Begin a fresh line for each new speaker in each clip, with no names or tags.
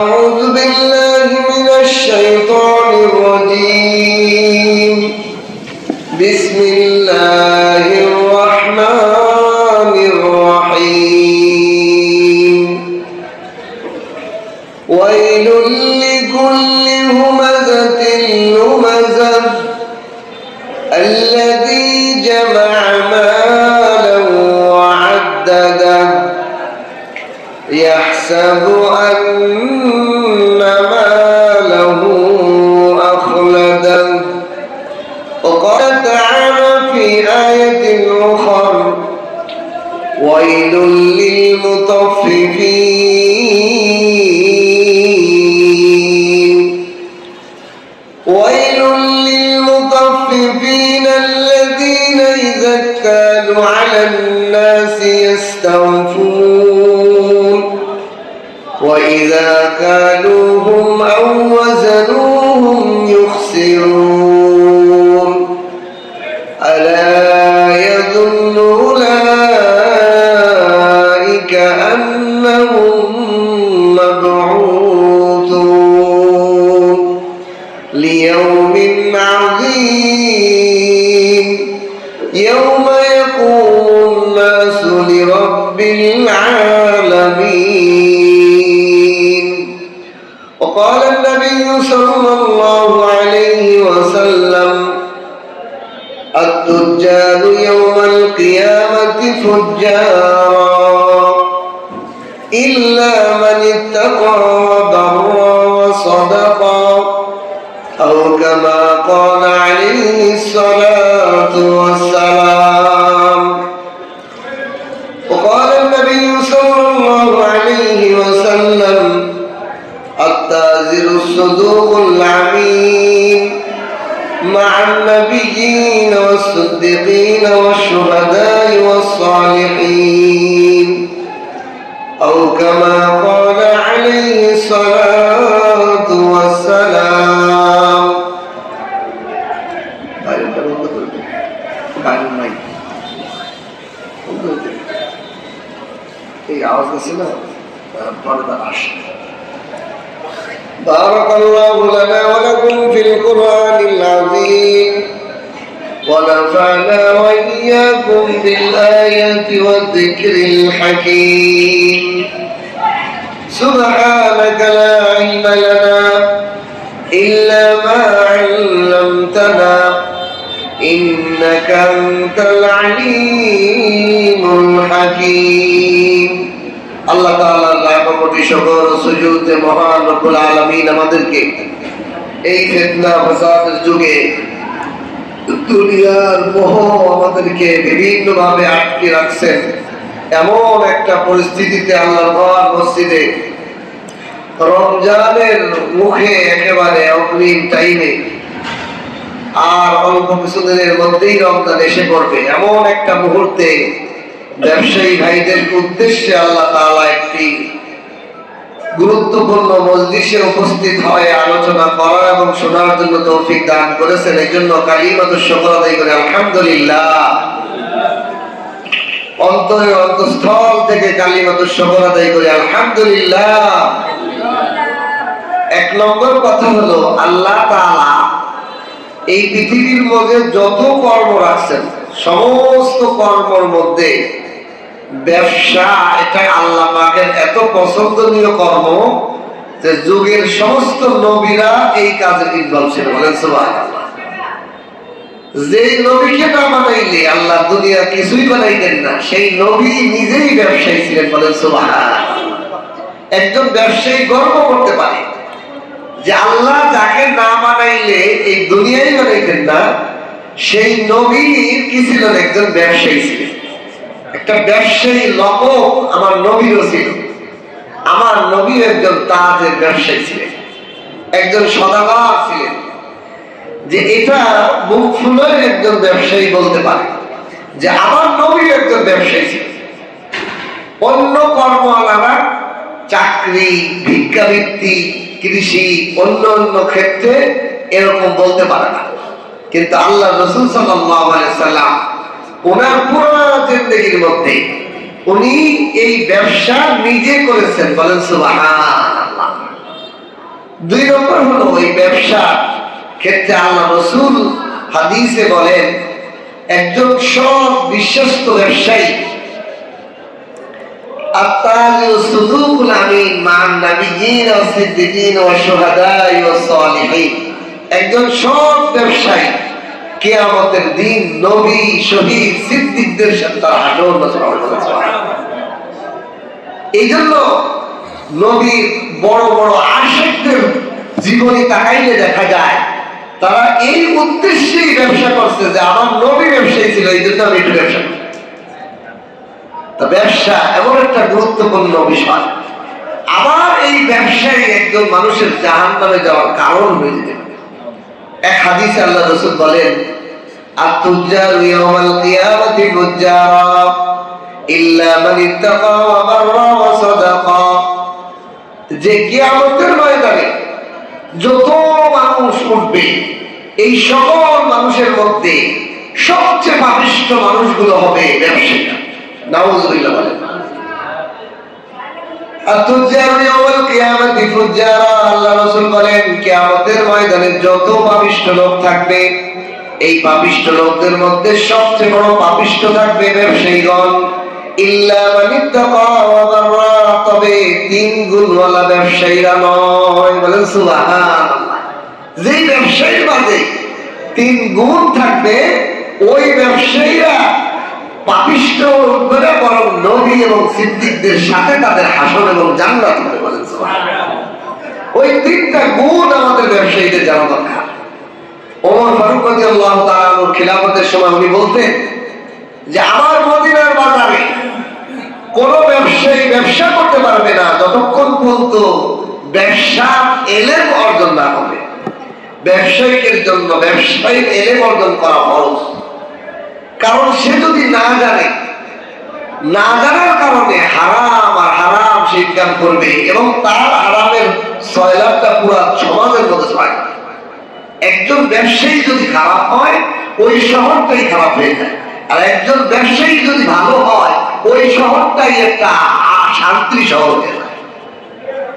أعوذ بالله من الشيطان الرجيم. بسم الله الرحمن الرحيم. ويل لكل همزة لمزة الذي جمع مالا وعدده يحسب أن ماله أخلده. وقال تعالى في آية أخرى: ويل للمطففين. ويل للمطففين الذين إذا اكتالوا على الناس يستوفون وإذا كالوهم أو وزنوهم يخسرون. ألا يظن أولئك أنهم مبعوثون ليوم عظيم يوم يقوم الناس لرب العالمين. وقال النبي صلى الله عليه وسلم: التجار يوم القيامة فجارا إلا من اتقى وبر وصدق، أو كما قال عليه الصلاة والسلام. وقال النبي صلى الله عليه وسلم: التاجر الصدوق الأمين مع النبيين والصديقين والشهداء والصالحين، أو كما قال عليه الصلاة والسلام. بارك الله لنا ولكم في القرآن العظيم، ونفعنا وإياكم بالآيات والذكر الحكيم. سبحانك لا علم لنا إلا ما علمتنا إنك أنت العليم الحكيم. আল্লাহ তাআলার লাখ কোটি শুকর সুজুদ মহান রব্বুল আলামিন আমাদেরকে এই ফিতনা ফাসাদের যুগে দুনিয়ার মোহ আমাদেরকে বিভিন্ন ভাবে আটকে রাখছেন। এমন একটা পরিস্থিতিতে আল্লাহর ঘর মসজিদে রমজানের মুখে একেবারে অগ্রিম টাইমে আর অল্প কিছুদিনের মধ্যেই রমজান এসে পড়বে, এমন একটা মুহূর্তে ব্যবসায়ী ভাইদের উদ্দেশ্যে আল্লাহ তাআলা একটি গুরুত্বপূর্ণ মজলিসে উপস্থিত হয়ে আলোচনা করার এবং শোনার জন্য তৌফিক দান করেছেন। এই জন্য কালিমাতুশ শুকর আদায় করে আলহামদুলিল্লাহ, অন্তরের অন্তঃস্থল থেকে কালিমাতুশ শুকর আদায় করে আলহামদুলিল্লাহ। এক নম্বর কথা হলো, আল্লাহ তাআলা এই পৃথিবীর মধ্যে যত কর্ম রাখছেন সমস্ত কর্মের মধ্যে ব্যবসা এটা আল্লাহ পাকের এত পছন্দনীয় কর্ম যে যুগের সমস্ত নবীরা এই কাজে ইনভলভ ছিল। বলেন সুবহানাল্লাহ। যে নবীকে না বানাইলে আল্লাহ দুনিয়া কিছুই বানাইতেন না, সেই নবী নিজেই ব্যবসায়ী ছিলেন। বলেন সুবহানাল্লাহ। একজন ব্যবসায়ী গর্ব করতে পারে যে আল্লাহ যাকে না বানাইলে এই দুনিয়াই বানাইতেন না, সেই নবী কি ছিলেন? একজন ব্যবসায়ী ছিলেন। একটা ব্যবসায়ী লকব আমার নবীরও ছিল। আমার নবী একজন তাজের ব্যবসায়ী ছিলেন, একজন সদাগর ছিলেন, যে এটা মুখ ফুলে একজন ব্যবসায়ী বলতে পারে যে আমার নবী একজন ব্যবসায়ী ছিলেন। অন্য কর্মওয়ালারা চাকরি, ভিক্ষাবৃত্তি, কৃষি, অন্য অন্য ক্ষেত্রে এরকম বলতে পারে না, কিন্তু আল্লাহ রাসূল সাল্লাল্লাহু আলাইহি সাল্লাম ওনার পুরো জিন্দেগির মধ্যে উনি এই ব্যবসা নিজে করেছেন। বলেন সুবহানাল্লাহ। দুই নম্বর হলো ওই ব্যবসা ক্ষেত্রে আল্লাহ রাসূল হাদিসে বলেন একজন সৎ বিশ্বস্ত ব্যবসায়ী আত্তাজির সুদুকুল আমিন মান নাবিয়িন ওয়া সিদ্দিকিন ওয়া শুহাদাই ওয়া সালিহিন, একজন সৎ ব্যবসায়ী কিয়ামতের দিন নবী শহীদ সিদ্দিকদের সাথে তার হাঁটন হবে। এই জন্য নবীর বড় বড় আশিকদের জীবনী তাকাইলে দেখা যায় তারা এই উদ্দেশ্যেই ব্যবসা করছে যে আমার নবী ব্যবসায়ী ছিল, এই জন্য আমি একটু ব্যবসা করি। ব্যবসা এমন একটা গুরুত্বপূর্ণ বিষয়, আবার এই ব্যবসায়ী একজন মানুষের জাহান্নামে যাওয়ার কারণ হয়ে যেতে পারে। এক হাদিসে আল্লাহ রাসূল বলেন আত-তুজ্জারু ইয়াওমাল কিয়ামাতি ফুজ্জারা ইল্লা মান ইত্তাকা ওয়া বাররা ওয়া সাদাকা, যে কিয়ামতের ময়দানে যত মানুষ উঠবে এই সকল মানুষের মধ্যে সবচেয়ে পাপিষ্ঠ মানুষগুলো হবে ব্যবসায়ীরা। নাউযুবিল্লাহ বলেন। আত-তুজ্জারু ইয়াওমাল কিয়ামাতি ফুজ্জারা, আল্লাহ রাসূল বলেন কিয়ামতের ময়দানে যত পাপিষ্ঠ লোক থাকবে এই পাপিষ্ঠ লোকদের মধ্যে সবচেয়ে বড় পাপিষ্ঠ থাকবে ব্যবসায়ীগণ। ইল্লা মান ইত্তাকা ওয়া বাররা, তবে তিন গুণওয়ালা ব্যবসায়ীরা নয়। বলেন সুবহানাল্লাহ। যে ব্যবসায়ীর মাঝে তিন গুণ থাকবে ওই ব্যবসায়ীরা পাপিষ্ঠ উঠবে না, বরং নবী এবং সিদ্দিকদের সাথে তাদের হাসর এবং জান্নাত হবে। বলেন সুবহানাল্লাহ। ওই তিনটা গুণ আমাদের ব্যবসায়ীদের জানা দরকার। ওমর ফারুক রাদিয়াল্লাহু তাআলা আনহুর খিলাফতের সময় উনি বলতেন যে আমার মদিনার বাজারে কোন ব্যবসায়ী ব্যবসা করতে পারবে না যতক্ষণ পর্যন্ত ব্যবসার এলেম অর্জন না হবে। ব্যবসায়ীদের জন্য ব্যবসায়ীর এলেম অর্জন করা ফরজ, কারণ সে যদি না জানে, না জানার কারণে হারাম আর হারাম সে ইনকাম করবে এবং তার হারামের সয়লাবটা পুরো সমাজের মধ্যে ছড়ায়। একজন ব্যবসায়ী যদি খারাপ হয় ওই শহরটাই খারাপ হয়ে যায়, আর একজন ব্যবসায়ী যদি ভালো হয় ওই শহরটাই একটা শান্তি শহর হয়ে যায়।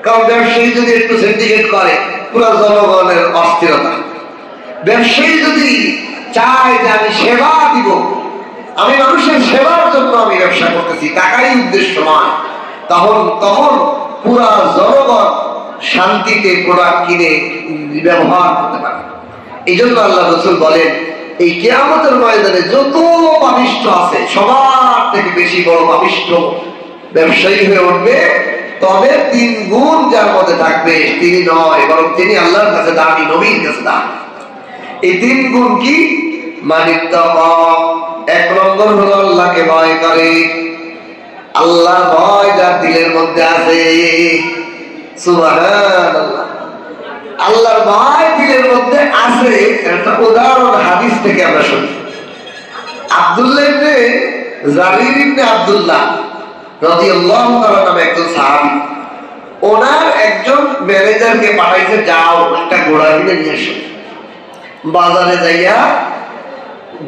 কারণ ব্যবসায়ী যদি একটু সিন্ডিকেট করে পুরো জনগণের অস্থিরতা। ব্যবসায়ী যদি চায় যে আমি সেবা দিব, আমি মানুষের সেবার জন্য আমি ব্যবসা করতেছি, টাকাই উদ্দেশ্য নয়, তখন পুরা জনগণ শান্তিতে প্রোডাক্ট কিনে ব্যবহার করতে পারে। এই জন্য আল্লাহ রাসূল বলেন এই কিয়ামতের ময়দানে যত পাপিষ্ঠ আছে সবার থেকে বেশি বড় পাপিষ্ঠ ব্যবসায়ী হয়ে উঠবে, তবে তিন গুণ যার মধ্যে থাকবে তিনি নয়, বরং তিনি আল্লাহর কাছে দামি, নবীর কাছে দামি। এই তিন গুণ কি? মানিত্তাকা, এক নম্বর হলো আল্লাহকে ভয় করে। আল্লাহ ভয় যার দিলের মধ্যে আছে, সুবহানাল্লাহ, আল্লাহর ভয় দিলের মধ্যে আছে। একটা উদাহরণ হাদিস থেকে আমরা শুনি। আব্দুল্লাহ ইবনে জারির ইবনে আব্দুল্লাহ রাদিয়াল্লাহু তাআলা নামে একজন সাহাবী, ওনার একজন ম্যানেজারকে পাঠাইছে, যাও একটা ঘোড়া কিনে নিয়ে এসো। বাজারে যাইয়া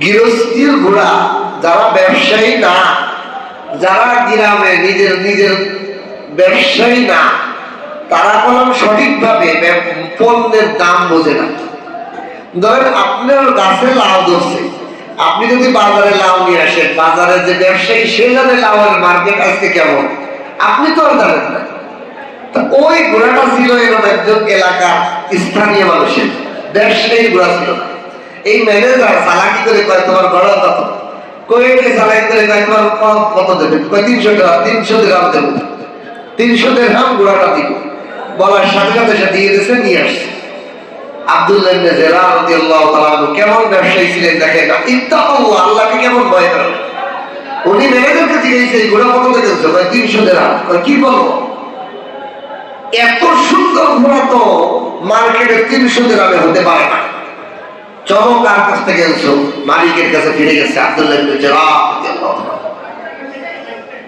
গৃহস্থীর ঘোড়া, যারা ব্যবসায়ী না, যারা গ্রামে নিজের ব্যবসায়ী না, তারা কোনো সঠিকভাবে পণ্যের দাম বোঝে না। ধরেন আপনার গাছে লাউ ধরছে, আপনি যদি বাজারে লাউ নিয়ে আসেন, বাজারে যে ব্যবসায়ী সে জানে লাউয়ের মার্কেট আজকে কেমন, আপনি তো আর জানেন না। ওই ঘোড়াটা ছিল এরকম একজন এলাকার স্থানীয় মানুষের, ব্যবসায়ী ঘোড়া ছিল না। এই ম্যানেজার চালাকি করে কয় তোমার ঘোড়া কত, কয়ে চালাকি করে কয় তোমার কত দেবে, কয় 300 টাকা, 300 দিরহাম দেবো, 300 দিরহাম ঘোড়াটা দিব। বলার সাথে সাথে সে দিয়ে দিয়েছে, নিয়ে আসছে। আব্দুল্লাহ ইবনে জারার রাদিয়াল্লাহু তাআলা আনহু কেমন ব্যবসায়ী ছিলেন দেখেন, ইত্তাকুল্লাহ, আল্লাহকে কেমন ভয় করেন। উনি ম্যানেজারকে জিজ্ঞেসে এই ঘোড়া কত দিয়ে দিয়েছে, কয় 300 দিরহাম। কয় কি বলো, এত সুন্দর ঘোড়া তো মার্কেটে 300 দিরহামে হতে পারে না। চলো কার কাছ থেকে আনছো, মালিকের কাছে ফিরে গেছে আব্দুল্লাহ ইবনে জারার রাদিয়াল্লাহু তাআলা।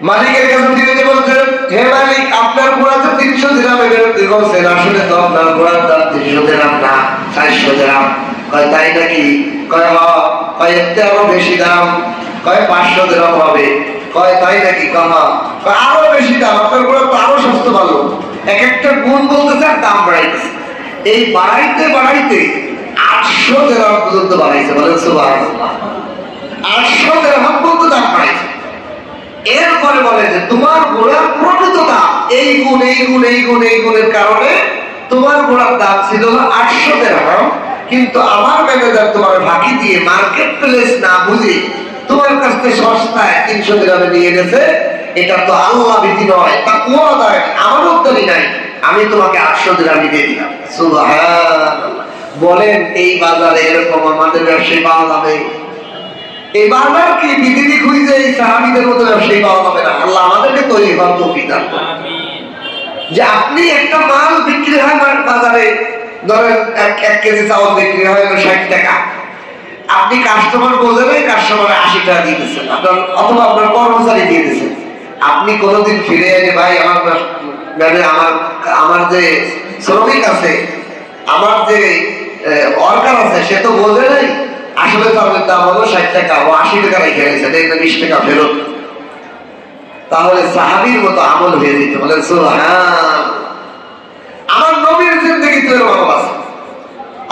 মালিকের কাছে ফিরে বলছেন, হে মালিক, আপনার ঘোড়াতে 300 দিরহামে বিক্রি করছেন, আসলে তো আপনার ঘোড়ার দাম 300 দিরহাম না, 400 দিরহাম। কয় তাই নাকি? কয় হ্যাঁ। কয় এতে আরো বেশি দাম। কয় 500 দিরহাম হবে। কয় তাই নাকি? কয় আরো বেশি দাম, আপনার ঘোড়া তো আরো সস্তা ভালো। এক একটা গুণ বলতেছে আর দাম বাড়াইতেছে। এই বাড়াইতে বাড়াইতে 800 দিরহাম পর্যন্ত বাড়াইছে, বলেন সুবহানাল্লাহ। 800 দিরহাম পর্যন্ত দাম বাড়াইছে। এরপরে বলে যে তোমার ঘোড়ার প্রকৃত দাম এই গুণ এই গুণ এই গুণ এই গুণের কারণে তোমার ঘোড়ার দাম ছিল 800 দিরহাম, কিন্তু আমার ম্যানেজার তোমার ফাঁকি দিয়ে মার্কেট প্লেস না বুঝে তোমার কাছ থেকে সস্তায় 300 দিরহামে নিয়ে গেছে। এটা তো আল্লাহ ভীতি নয়, তাকওয়া নয়, আমার উদ্যোগী নাই, আমি তোমাকে 800 দিরহাম দিয়ে দিলাম। সুবহানাল্লাহ। বলেন এই বাজারে এরকম আমাদের ব্যবসায়ী পাওয়া যাবে? এই বাজার কি বিধি খুঁজে এই সাহাবীদের মতো ব্যবসায়ী পাওয়া যাবে না। আল্লাহ আমাদেরকে তৈরি হওয়ার তৌফিক দান করুন। যে আপনি একটা মাল বিক্রি হয় বাজারে, ধরেন 1 কেজি চাউল বিক্রি হয় 60 টাকা, আপনি কাস্টমার বোঝে নাই, কাস্টমার 80 টাকা দিয়ে দিচ্ছেন, আপনার অথবা আপনার কর্মচারী দিয়ে দিচ্ছেন। আপনি কোনোদিন ফিরে এনে ভাই আমার মানে আমার যে শ্রমিক আছে, আমার যে ওয়ার্কার আছে, সে তো বোঝে নাই আসলে চাউলের দাম হলো 60 টাকা, ও 80 টাকা রেখে গেছে, 20 টাকা ফেরত। তাহলে সাহাবীর মতো আমল হয়ে যেত, বলেন সুবহান। আমার নবীর জিন্দেগিতে এরকম আমল আছে।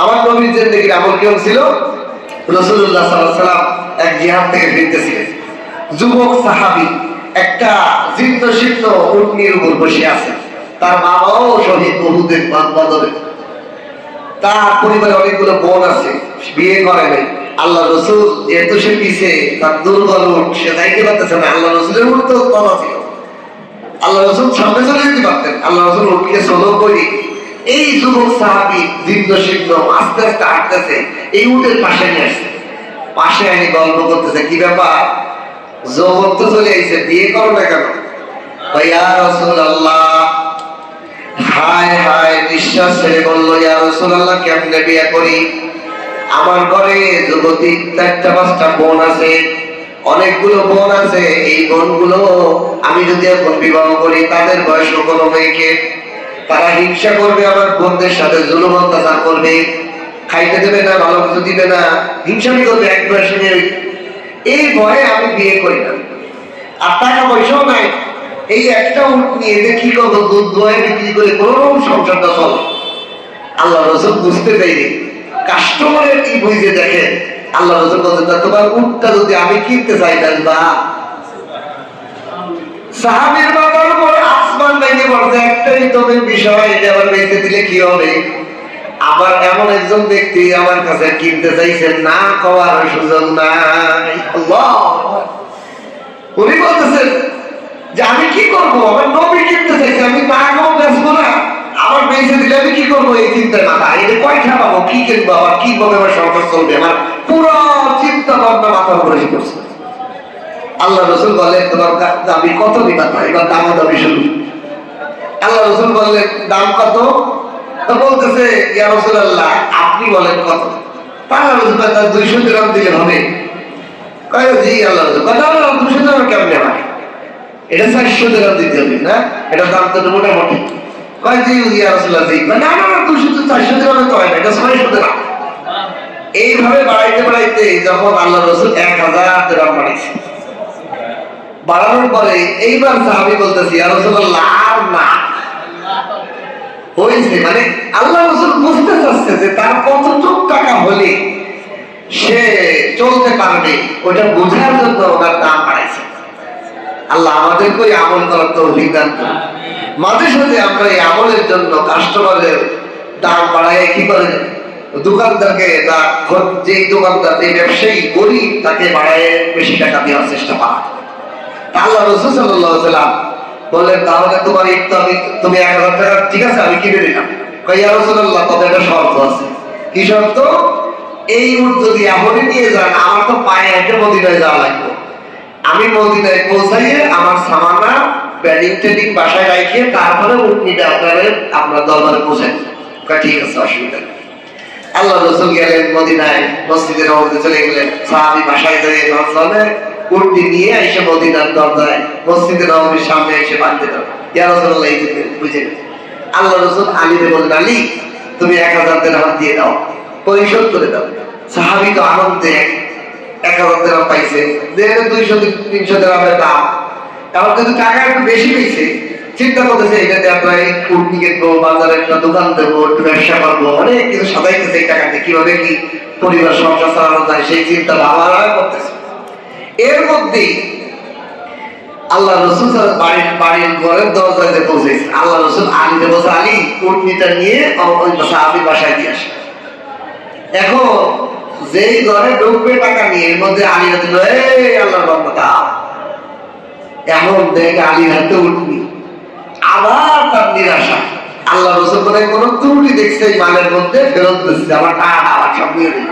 আমার নবীর জিন্দেগির আমল কেমন ছিল? রাসূলুল্লাহ সাল্লাল্লাহু আলাইহি ওয়াসাল্লাম এক জিহাদ থেকে ফিরতেছিলেন, যুবক সাহাবী একটা জীর্ণ শীর্ণ উটনির উপর বসে আছে, তার বাবাও শহীদ উহুদের বদরে, তার পরিবারে অনেকগুলো বোন আছে, বিয়ে করে নাই। আল্লাহ রসুল যেহেতু সে পিছে, তার দুর্বল উঠ, সে যাইতে পারতেছে না। আল্লাহ রসুলের উঠ তো কথা ছিল, আল্লাহ রসুল সামনে চলে যেতে পারতেন, আল্লাহ রসুল উঠকে সোলো করি। এই যুবক সাহাবী জীর্ণ শীর্ণ আস্তে আস্তে হাঁটতেছে, এই উটের পাশে নিয়ে আসছে, পাশে এনে গল্প করতেছে, কি ব্যাপার যৌবন তো চলে আইছে, বিয়ে করো না কেন? ইয়া রাসূলুল্লাহ, হায় হায় নিঃশ্বাস ছেড়ে বলল, ইয়া রাসূলুল্লাহ কেমনে বিয়ে করি? আমার ঘরে যুবতী 4-5টা বোন আছে, অনেকগুলো বোন আছে, এই বোনগুলো আমি যদি এখন বিবাহ করি, তাদের বয়স কোনো মেয়েকে, তারা হিংসা করবে, আমার বোনদের সাথে জুলুম অত্যাচার করবে, খাইতে দেবে না, ভালো কিছু দিবে না, হিংসামি করবে এক বয়সে নিয়ে। এই ভয়ে আমি বিয়ে করি না। আর টাকা পয়সাও নাই, এই একটা উট নিয়ে যে কি করবো, দুধ দোয়ায় বিক্রি করে কোন সংসারটা চলে। আল্লাহ রাসূল বুঝতে পাইনি, কাস্টমারের কি বুঝে দেখে। আল্লাহ রাসূল বলতেন, তোমার উটটা যদি আমি কিনতে চাই বা সাহাবীর বাবার পরে আসমান ভেঙে পড়ছে, একটাই তবে বিষয়, এটা আবার বেঁচে দিলে কি হবে? আবার এমন একজন ব্যক্তি আমার কাছে কিনতে চাইছেন, না কওয়ার সুযোগ নাই। আল্লাহ, উনি বলতেছেন যে আমি কি করবো, আমার নবী কিনতে চাইছে, আমি না কেউ বেচবো না, আমার বেঁচে দিলে আমি কি করবো? এই চিন্তায় মাথা, এটা কয়টা পাবো, কি কিনবো, আবার কিভাবে আমার সংসার চলবে, আমার পুরো চিন্তা ভাবনা মাথার উপরে করছে। আল্লাহ রাসূল বলেন, তোমার দাবি কত দিবা? এবার দাম দাবি শুরু। আল্লাহ রাসূল বললেন, দাম কত? তো বলতেছে, ইয়া রাসূলুল্লাহ আপনি বলেন কত? আল্লাহ রাসূল বলেন, 200 দিরহাম দিলে হবে। কয় জি আল্লাহ রাসূল। কয় না 200 দিরহাম কেমনে হয়? এটা 400 দিরহাম দিতে হবে না, এটা দাম তো মোটামুটি। কয় জি ইয়া রাসূলুল্লাহ জি। না না 200 400 দিরহামে তো হয় না, এটা 600 দিরহাম। এইভাবে বাড়াইতে বাড়াইতে যখন আল্লাহ রাসূল 1000 দিরহাম বাড়াইছে, বাড়ানোর পরে এইবার সাহাবী বলতেছে, ইয়া রাসূলুল্লাহ আর না হয়েছে। মানে আল্লাহ রাসূল বুঝতে চাচ্ছে যে তার কতটুকু টাকা হলে সে চলতে পারবে, ওটা বোঝার জন্য ওনার দাম বাড়াইছে। আল্লাহ আমাদেরকে ওই আমল করার তৌফিক দান করুন। মাঝে সাঝে আমরা এই আমলের জন্য কাস্টমারের দাম বাড়ায় কি করে, দোকানদারকে যে দোকানদার, যে ব্যবসায়ী গরিব, তাকে বাড়ায় বেশি টাকা দেওয়ার চেষ্টা করা। আল্লাহ রাসূল সাল্লাল্লাহু আলাইহি ওয়াসাল্লাম বললেন, তাহলে তোমার ইফতার তুমি 1000 টাকা, ঠিক আছে আমি কিনে দিলাম। কয় ইয়া রাসূলুল্লাহ তবে একটা শর্ত আছে। কি শর্ত? এই উট যদি এখনই নিয়ে যান, আমার তো পায়ে হেঁটে মদিনায় যাওয়া লাগবে, আমি মদিনায় পৌঁছাইয়ে আমার সামানা ব্যাডিং টেডিং বাসায় রাখিয়ে তারপরে উট নিতে আপনার দরবারে পৌঁছাই। কয় ঠিক আছে, অসুবিধা নেই। আল্লাহ রাসূল গেলেন মদিনায়, মসজিদে নববীতে চলে গেলেন, সাহাবী বাসায় যেয়ে নজরে উটটি নিয়ে এসে মদিনার দরজায় মসজিদে নববীর সামনে এসে বাঁধতে দাও। ইয়া রাসূলুল্লাহ এই বুঝে গেছে। আল্লাহ রাসূল আলীকে বললেন, আলী তুমি 1000 দিরহাম দিয়ে দাও, পরিশোধ করে দাও। সাহাবী তো আনন্দে 1000 দিরহাম পাইছে, 200-300 দিরহামের দাম, এখন কিন্তু টাকা একটু বেশি পেয়েছে। চিন্তা করতেছে এটাতে আপনার উঠনি কিনবো, বাজারে একটা দোকান দেবো, একটু ব্যবসা করবো, অনেক কিছু সাজাইতেছে এই টাকাতে, কিভাবে কি পরিবার সংসার চালানো যায় সেই চিন্তা ভাবনা করতেছে। এর মধ্যেই আল্লাহ রসুল বাড়ির ঘরের দরজায় পৌঁছেছে। আল্লাহ রসুল আলীতে বসে, আলী উটনিটা নিয়ে ওই সাহাবীর বাসায় দিয়ে আসে। এখন যেই ঘরে ঢুকবে টাকা নিয়ে, এর মধ্যে আলী হাতে আল্লাহর বান্দা, এমন দেখে আলীর হাতে উঠনি, আবার তার নিরাশা। আল্লাহ রসুল করে কোন ত্রুটি দেখছে এই মালের মধ্যে, ফেরত দিচ্ছে, আমার টাকা আবার সব নিয়ে দিল।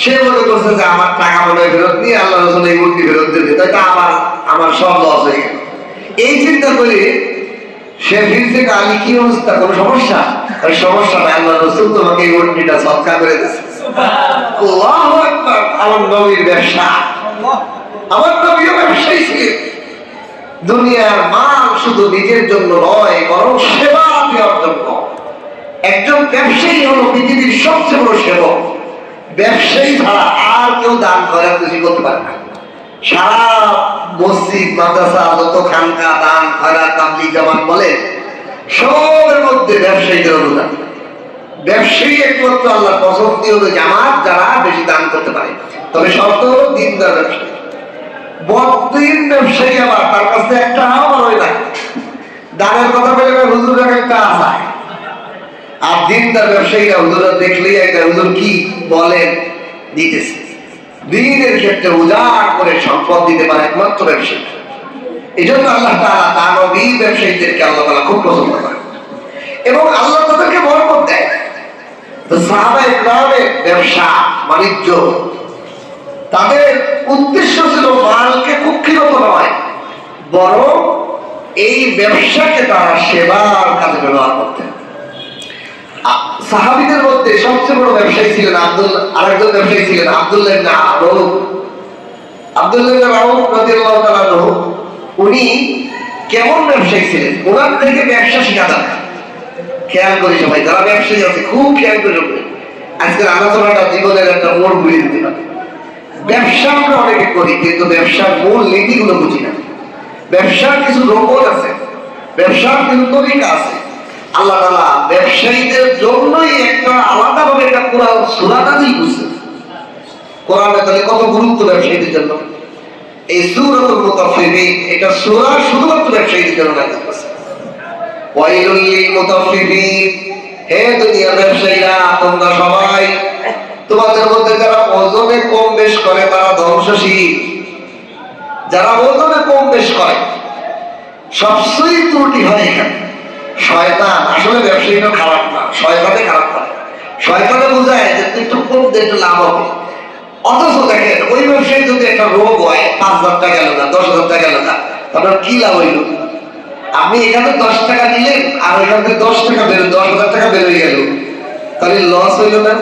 সে মনে করছে যে আমার টাকা মনে ফেরত নিয়ে আল্লাহ রসুল এই মূর্তি ফেরত দেবে, তাই তো আমার সব লস হয়ে গেল। এই চিন্তা করে সে ফিরছে, আলী কি অবস্থা, কোনো সমস্যা? সমস্যা নাই, আল্লাহ রসুল তোমাকে এই মূর্তিটা সৎকার করে দিচ্ছে। আল্লাহু আকবার। আমার নবীর ব্যবসা, আমার নবীও ব্যবসায়ী ছিলেন। দুনিয়ার মাল শুধু নিজের জন্য নয়, বরং সেবা দেওয়ার জন্য। একজন ব্যবসায়ী হলো পৃথিবীর সবচেয়ে বড় সেবক। ব্যবসায়ী ছাড়া আর কেউ দান করে কিছু করতে পারে না। সারা মসজিদ মাদ্রাসা যত খানকা দান খয়রাত তাবলীগ জামাত বলে, সবের মধ্যে ব্যবসায়ীদের অনুদান। ব্যবসায়ী একমাত্র আল্লাহর পছন্দীয় জামাত যারা বেশি দান করতে পারে, তবে শর্ত হলো দিনদার ব্যবসায়ী। বড়দিন ব্যবসায়ী আবার তার কাছে একটা আমার হয় না, দানের কথা বলে হুজুর একটা আশায়। আর দিনদার ব্যবসায়ীরা হুজুরা দেখলেই একটা হুজুর কি বলেন দিতেছে। দিনের ক্ষেত্রে উজাড় করে সম্পদ দিতে পারে একমাত্র ব্যবসায়ী। এই জন্য আল্লাহ তাআলা তার নবী ব্যবসায়ীদেরকে আল্লাহ তাআলা খুব পছন্দ করেন এবং আল্লাহ তাদেরকে বরকত দেয়। তো সাহাবায়ে কেরামের ব্যবসা বাণিজ্য, তাদের উদ্দেশ্য ছিল মালকে কুক্ষিগত নয়, বরং এই ব্যবসাকে তারা সেবার কাজে ব্যবহার করতেন। সাহাবীদের মধ্যে সবচেয়ে বড় ব্যবসায়ী ছিলেন আরেকজন ব্যবসায়ী ছিলেন আব্দুল্লাহ ইবনে রাউফ। আব্দুল্লাহ ইবনে রাউফ রাদিয়াল্লাহু তাআলা আনহু, উনি কেমন ব্যবসায়ী ছিলেন, ওনার থেকে ব্যবসা শেখা যাবে। খেয়াল করি সবাই, যারা ব্যবসায়ী আছে খুব খেয়াল করে রাখবেন। আজকের আলোচনাটা জীবনের একটা মোড় ঘুরিয়ে দিতে পারে। ব্যবসা আমরা অনেকে করি, কিন্তু ব্যবসার মূল নীতিগুলো বুঝি না। ব্যবসার কিছু রোপণ আছে, ব্যবসার কিছু তরিকা আছে। আল্লাহ তাআলা ব্যবসায়ীদের জন্যই একটা আলাদাভাবে একটা কোরআন সূরা নাযিল করেছেন। কোরআনে তাহলে কত গুরুত্ব ব্যবসায়ীদের জন্য। এই সূরাতুল মুতাফফিফিন, এটা সূরা শুধুমাত্র ব্যবসায়ীদের জন্য নাযিল করেছে। ওয়াইলুল লিল মুতাফফিফিন, হে দুনিয়ার ব্যবসায়ীরা, তোমরা সবাই, তোমাদের মধ্যে যারা ওজনে কম বেশ করে তারা ধ্বংসশীল। যারা ওজনে কম বেশ করে সবচেয়ে ত্রুটি হয় এখানে। শয়তান আসলে ব্যবসায়ীটা খারাপ না, শয়তানে খারাপ করে। শয়তানে বোঝায় যে তুই একটু কম দে, একটু লাভ হবে। অথচ দেখেন ওই ব্যবসায়ী যদি একটা রোগ হয়, 5,000 টাকা গেল না, 10,000 টাকা গেল না, তারপর কি লাভ হইল? আপনি এখানে 10 টাকা নিলেন আর ওইখান থেকে 10,000 টাকা বেরোয় গেল, তাহলে লস হইল না?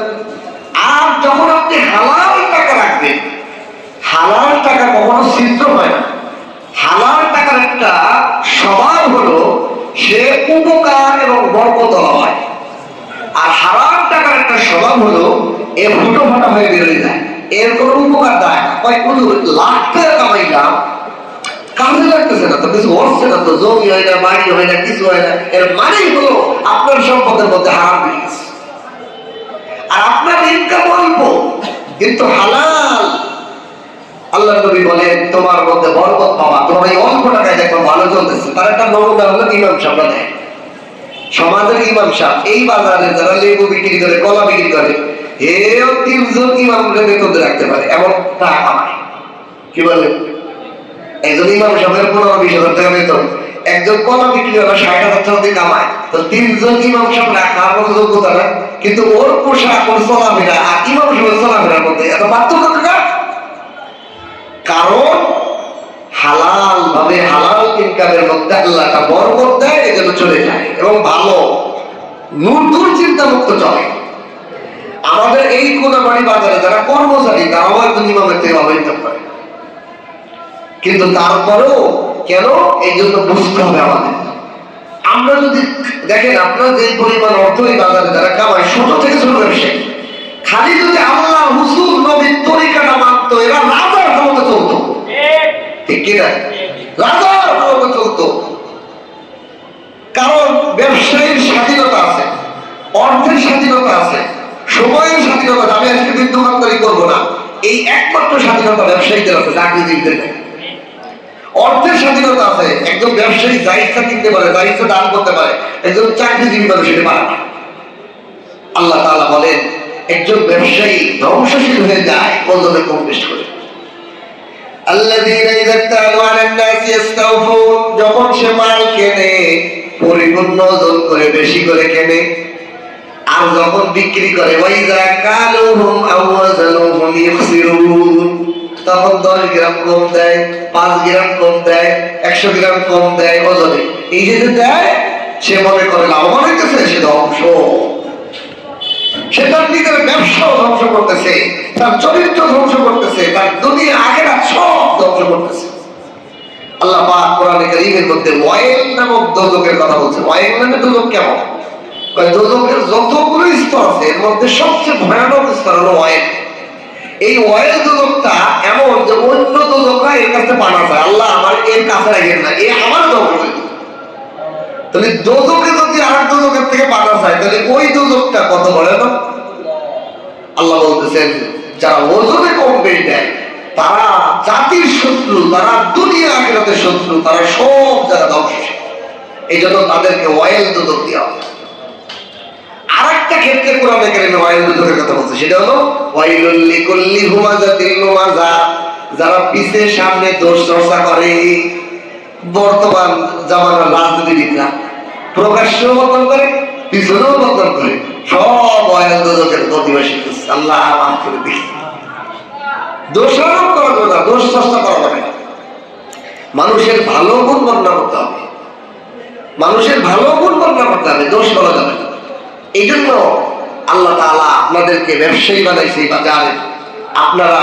আর যখন আপনি হালাল টাকা রাখবেন, হালাল টাকা কখনো ছিদ্র হয় না। হালাল টাকার একটা স্বভাব হলো সে উপকার এবং বরকত হয়। আর হারাম টাকার একটা স্বভাব হলো এ ফুটো ফাটা হয়ে বেরোয় যায়, এর কোনো উপকার দেয় না। লাখ টাকা কামাইলাম, কাজে লাগতেছে না তো, কিছু হচ্ছে না তো, জমি হয় না, বাড়ি হয় না, কিছু হয় না, এর মানেই হলো আপনার সম্পদের মধ্যে হারাম বেরিয়ে গেছে। আর আপনার ইনকাম অল্প কিন্তু হালাল। আল্লাহ নবী বলেন তোমার মধ্যে বরকত পাওয়া, তোমার এই অল্প টাকায় দেখো ভালো চলতেছে। তার একটা নমুনা হলো ইমাম সাহেব দেয়, সমাজের ইমাম সাহেব। এই বাজারে যারা লেবু বিক্রি করে, কলা বিক্রি করে, এও 3 জন ইমামকে বেতন রাখতে পারে এমন টাকা কামায়। কি বলেন? একজন ইমাম সাহেবের 15-20 হাজার টাকা বেতন, একজন কলা বিক্রি করে 60,000 টাকা দিয়ে কামায়। তো 3 জন ইমাম সাহেব রাখার মতো যোগ্যতা না, কিন্তু ওর পোশাক, ওর চলাফেরা আর ইমাম সাহেবের চলাফেরার মধ্যে এত পার্থক্য থাকা। কারণ হালাল ভাবে, হালাল ইনকামের মধ্যে আল্লাহ একটা বরকত দেয়, এজন্য চলে যায় এবং ভালো নূর চিন্তা মুক্ত চলে। আমাদের এই কোনাবাড়ি বাজারে যারা কর্মচারী, তারাও একজন ইমামের থেকে ভালো ইনকাম করে, কিন্তু তারপরেও কেন? এই জন্য বুঝতে হবে আমাদের। আমরা যদি দেখেন, আপনার যে পরিমাণ অর্থ এই বাজারে যারা কামায়, ছোট থেকে ছোট ব্যবসায়ী, খালি যদি আল্লাহ হুজুর নবীর তরিকাটা মানতো, এরা রাজার ক্ষমতা চলতো। ঠিক কিনা? রাজার মতো চলতো। কারণ ব্যবসায়ীর স্বাধীনতা আছে, অর্থের স্বাধীনতা আছে, সময়ের স্বাধীনতা। আমি আজকে দিন দোকানদারি করবো না, এই একমাত্র স্বাধীনতা ব্যবসায়ীদের আছে, চাকরিজীবীদের নেই। অর্থের স্বাধীনতা আছে, একজন ব্যবসায়ী যা ইচ্ছা কিনতে পারে, যা ইচ্ছা দান করতে পারে, একজন চাকরিজীবী মানুষ সেটা পারে না। আল্লাহ তাআলা বলেন একজন ব্যবসায়ী ধ্বংসশীল হয়ে যায় ওজনে কম বেশি করে। আল্লাযীনা ইযা ইক্তালু আলান নাসি ইস্তাওফুন, যখন সে মাল কেনে পরিপূর্ণ ওজন করে বেশি করে কেনে, আর যখন বিক্রি করে ওয়াইযা কালুহুম আও ওয়াজানুহুম ইখসিরুন, তখন 10 গ্রাম কম দেয়, 5 গ্রাম কম দেয়, 100 গ্রাম কম দেয় ওজনে। এই যে দেয় সে মনে করে লাভবান হইতেছে, সে ধ্বংস। সে তার নিজের ব্যবসাও ধ্বংস করতেছে, তার চরিত্র ধ্বংস করতেছে, তার দুনিয়া আখিরাত সব ধ্বংস করতেছে। আল্লাহ পাক কোরআনে কারীমের মধ্যে ওয়াইল নামক দোজখের কথা বলছেন। ওয়াইল মানে দোজখ কেমন? দোজখের যতগুলো স্তর আছে এর মধ্যে সবচেয়ে ভয়ানক স্তর হলো ওয়াইল। এই ওয়াইল দোজখটা এমন যে অন্য দোজখরা এর কাছে পানা চায়, আল্লাহ আমার এর কাছে রাখেন না, এ আমার ধ্বংস। তাহলে দোজখে যদি আরেক দোজখের থেকে পানা চায় তাহলে ওই দোজখটা কত ভয়ানক। আল্লাহ বলতেছেন যারা ওজনে কম বেশি দেয় তারা জাতির শত্রু, তারা দুনিয়া আখিরাতের শত্রু, তারা সব যারা ধ্বংসশীল। এই জন্য তাদেরকে ওয়াইল দোজখ দেওয়া হবে। আরেকটা ক্ষেত্রে কোরআনে কারিমে ওয়াইল দোজখের কথা বলছে, সেটা হলো ওয়াইলুল লিকুল্লি হুমাযাতিল লুমাযা, যারা পিছে সামনে দোষ চর্চা করে। বর্তমান জামানার রাজনীতিবিদরা প্রকাশ্যেও বদনাম করে, পিছনেও বদনাম করে, সব ওয়াইল দোজখের অধিবাসী। আল্লাহ মাফ করে দিন। দোষারোপ করা যাবে না, দোষ চর্চা করা যাবে না। মানুষের ভালো গুণ বর্ণনা করতে হবে, মানুষের ভালো গুণ বর্ণনা করতে হবে, দোষ বলা যাবে না। এই জন্য আল্লাহ তাআলা আপনাদেরকে ব্যবসায়ী বানাইছে বাজারে। আপনারা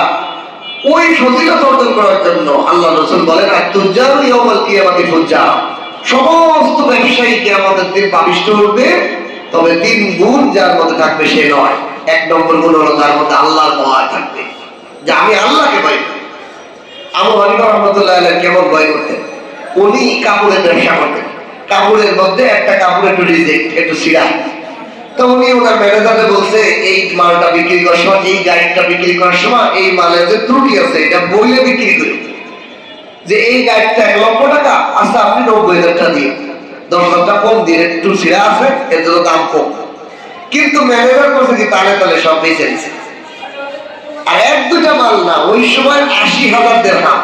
ওই ফজিলত অর্জন করার জন্য আল্লাহ রাসূল বলেন আত-তুজ্জারু ইয়াউমাল কিয়ামাতি ফুজ্জার, সমস্ত ব্যবসায়ী কিয়ামতের দিন পাপিষ্ঠ হবে, তবে 3 গুণ যার মধ্যে থাকবে সে নয়। 1 নম্বর গুণ হলো তার মধ্যে আল্লাহর ভয় থাকবে, যে আমি আল্লাহকে ভয় করি। আবু হানিফা রাহমাতুল্লাহ আলাইহি কেমন ভয় করতেন? উনি কাপড়ের ব্যবসা করতেন, কাপড়ের মধ্যে একটা কাপড় একটু রিজেক্ট, একটু ছিঁড়া, তো উনি ওনার ম্যানেজারকে বলছে এই মালটা বিক্রি করার সময়, এই গাইডটা বিক্রি করার সময় এই মালের যে ত্রুটি আছে এটা বইলে বিক্রি করি, যে এই গাইডটা 1 লক্ষ টাকা, আচ্ছা আপনি 90,000 টাকা দিয়ে 10,000 টাকা কম দিয়ে, একটু ছিঁড়া আছে এর জন্য দাম কম। কিন্তু ম্যানেজার বলছে কি তাহলে তাহলে সব বেঁচে দিচ্ছে। আর 1-2টা মাল না, ওই সময় 80,000 দিরহাম,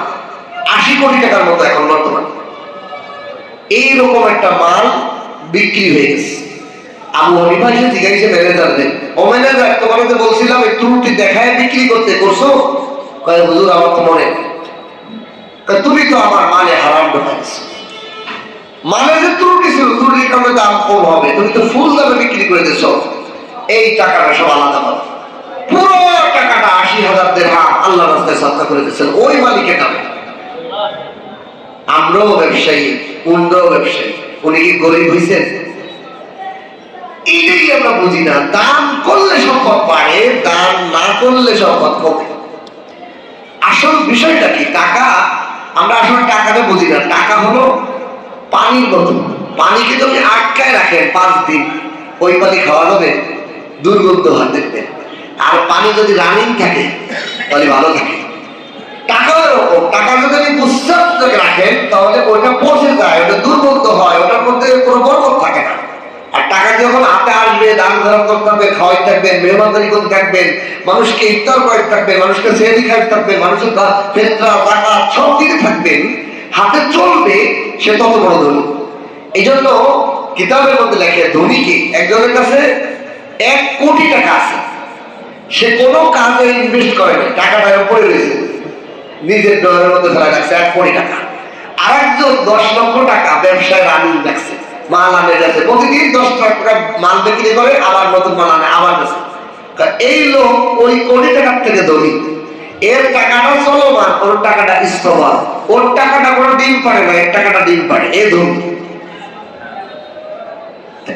80 কোটি টাকার মতো এখন বর্তমান এইরকম একটা মাল বিক্রি হয়ে গেছে। আবু হানিফা এসে জিজ্ঞাসা ম্যানেজারদের, ও ম্যানেজার তোমাকে তো বলছিলাম এই ত্রুটি দেখায় বিক্রি করতে, করছো? কয় হুজুর আমার তো মনে, তুমি তো আমার মালে হারাম ঢোকাইছো, মানে যে ত্রুটি ছিল, ত্রুটির কারণে দাম কম হবে, তুমি তো ফুল দামে বিক্রি করে দিচ্ছ। এই টাকাটা সব আলাদা পাবে, পুরো টাকাটা 80,000 দিরহাম আল্লাহ রাস্তায় সাদকা করে দিচ্ছেন ওই মালিকের নামে। আমরাও ব্যবসায়ী, উন্ডও ব্যবসায়ী, উনি কি গরিব হয়েছেন? এইটাই আমরা বুঝি না। দান করলে সম্পদ বাড়ে, দান না করলে সম্পদ কমে। আসল বিষয়টা কি? টাকা, আমরা আসলে টাকাটা বুঝি না। টাকা হলো পানির মতো, পানিকে যদি আটকায় রাখেন 5 দিন, ওই পানি খাওয়া যাবে? দুর্গন্ধ হয় দেখবেন। আর পানি যদি রানিং থাকে তাহলে ভালো থাকে। টাকা এরকম, টাকা যদি আপনি প্রস্রাব রাখেন তাহলে ওইটা পচে যায়, ওটা দুর্গন্ধ হয়, ওটার মধ্যে কোনো বরকত থাকে না। আর টাকা যখন হাতে আসবে, দান ধারণ করতে থাকবে, খাওয়াই থাকবেন, মেহমানদারি করতে থাকবেন, মানুষকে ইফতার করে থাকবেন, মানুষকে সেহরি খাইতে থাকবেন, মানুষের ফেতরা টাকা সব দিতে থাকবেন, হাতে চলবে, সে তত বড় ধনী। এই জন্য কিতাবের মধ্যে লেখে ধনীকে, একজনের কাছে 1 কোটি টাকা আছে, সে কোনো কাজে ইনভেস্ট করে না, টাকাটা পড়ে রয়েছে, নিজের ডলারের মধ্যে ফেলা রাখছে 1 কোটি টাকা। আর একজন 10 লক্ষ টাকা ব্যবসায় রানিং রাখছে, মাল আনে যাচ্ছে, প্রতিদিন 10 লাখ টাকা মাল বিক্রি করে, আবার নতুন মাল আনে, আবার যাচ্ছে। এই লোক ওই কোটি টাকার থেকে ধনী, এর টাকাটা চলমান, ওর টাকাটা স্থমান, ওর টাকাটা কোনো ডিম পারে না, এর টাকাটা ডিম পারে, এ ধনী।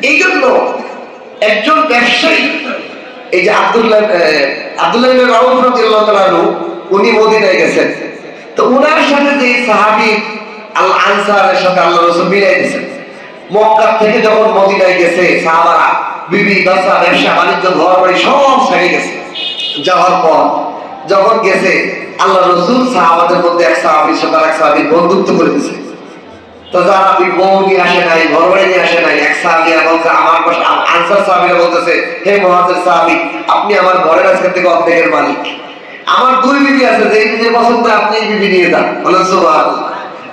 এই জন্য একজন ব্যবসায়ী, এই যে আব্দুল্লাহ ইবনে রাউফ রাদিয়াল্লাহু তাআলা আনহু, উনি মদিনায় গেছেন, তো ওনার সাথে যে সাহাবী আল আনসারের সাথে আল্লাহ রাসূল মিলাই দিয়েছেন। মক্কা থেকে যখন মদিনায় গেছে সাহাবারা বিবি বাচ্চা ব্যবসা বাণিজ্য ঘর বাড়ি সব ছেড়ে গেছে। যাওয়ার পর যখন গেছে আল্লাহ রাসূল সাহাবাদের মধ্যে এক সাহাবীর সাথে এক সাহাবীর বন্ধুত্ব করে দিয়েছে। তো যারা বউ নিয়ে আসে নাই, ঘর বাড়ি নিয়ে আসে নাই, এক সাহাবীরা বলছে, আমার আনসার সাহাবীরা বলতেছে, হে মুহাজির সাহাবী, আপনি আমার ঘরের আজকে থেকে অর্ধেকের মালিক। আমার দুই বিবি আছে, যে বিবির পছন্দ আপনি এই বিবি নিয়ে যান। বলেন সুবহানাল্লাহ।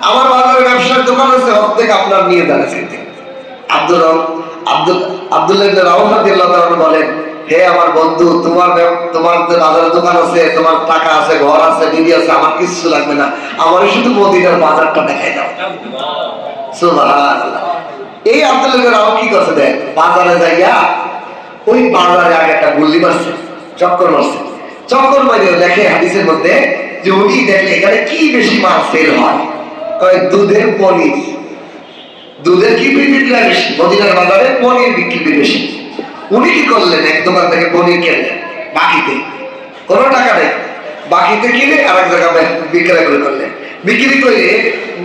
আমার বাজারে ব্যবসার দোকান আছে, অর্ধেক আপনার নিয়ে যান আজকে থেকে। আব্দুল্লাহ ইবনে রাওয়াহ রাদিয়াল্লাহু তাআলা বলেন, হে আমার বন্ধু, তোমার যে বাজারের দোকান আছে, তোমার টাকা আছে, ঘর আছে, বিবি আছে, আমার কিছু লাগবে না, আমার শুধু মদিনার বাজারটা দেখাই দাও। সুবহানাল্লাহ। এই আব্দুল্লাহ ইবনে রাওয়াহ কি করছে দেখ, বাজারে যাইয়া ওই বাজারে আগে একটা গুল্লি মারছে, চক্কর মারছে। চক্কর মারিয়ে দেখে হাদিসের মধ্যে যে উনি দেখলে এখানে কি বেশি মাছ সেল হয়, দুধের পনির। দুধের কি বিক্রি বেশি, মদিনার বাজারে পনির বিক্রি বেশি। উনি কি করলেন, এক দোকান থেকে পনির কিনলেন বাকিতে, কোনো টাকা নেই, বাকিতে কিনে আরেক জায়গায় বিক্রয় করে করলেন। বিক্রি করে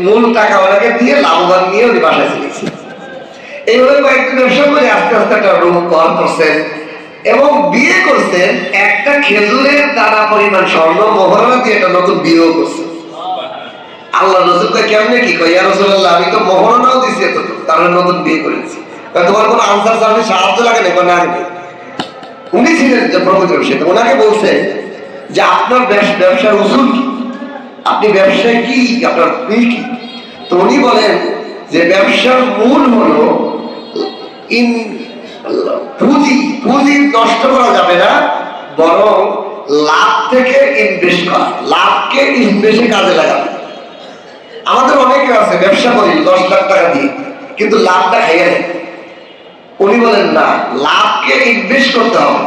মূল টাকা ওনাকে দিয়ে লাভবান নিয়ে উনি বাসায় চলেছেন। এইভাবে কয়েকদিন ব্যবসা করে আস্তে আস্তে একটা রুম ঘর করছেন এবং বিয়ে করছেন। একটা খেজুরের দানা পরিমাণ স্বর্ণ মোহরা দিয়ে একটা নতুন বিয়েও করছেন। আল্লাহ রাসূল কয়, কেমনে কি কয়, ইয়া রাসূলুল্লাহ, আমি তো মোহরানাও দিছি, এত তারপরে নতুন বিয়ে করেছি। তোমার কোনো আনসার সার্ভিস সাহায্য লাগে না? না, উনি ছিলেন যে প্রকৃত ব্যবসায়ী। ওনাকে বলছে যে আপনার ব্যবসার উসুল কি, আপনি ব্যবসায় কি, আপনার কি? তো উনি বলেন যে ব্যবসার মূল হলো পুঁজি নষ্ট করা যাবে না, বরং লাভ থেকে ইনভেস্ট করা, লাভকে ইনভেস্টে কাজে লাগাবে। আমাদের অনেকে আছে ব্যবসা করি 10 লাখ টাকা দিয়ে, কিন্তু লাভটা খাইয়া নেই। উনি বলেন না, লাভকে ইনভেস্ট করতে হবে,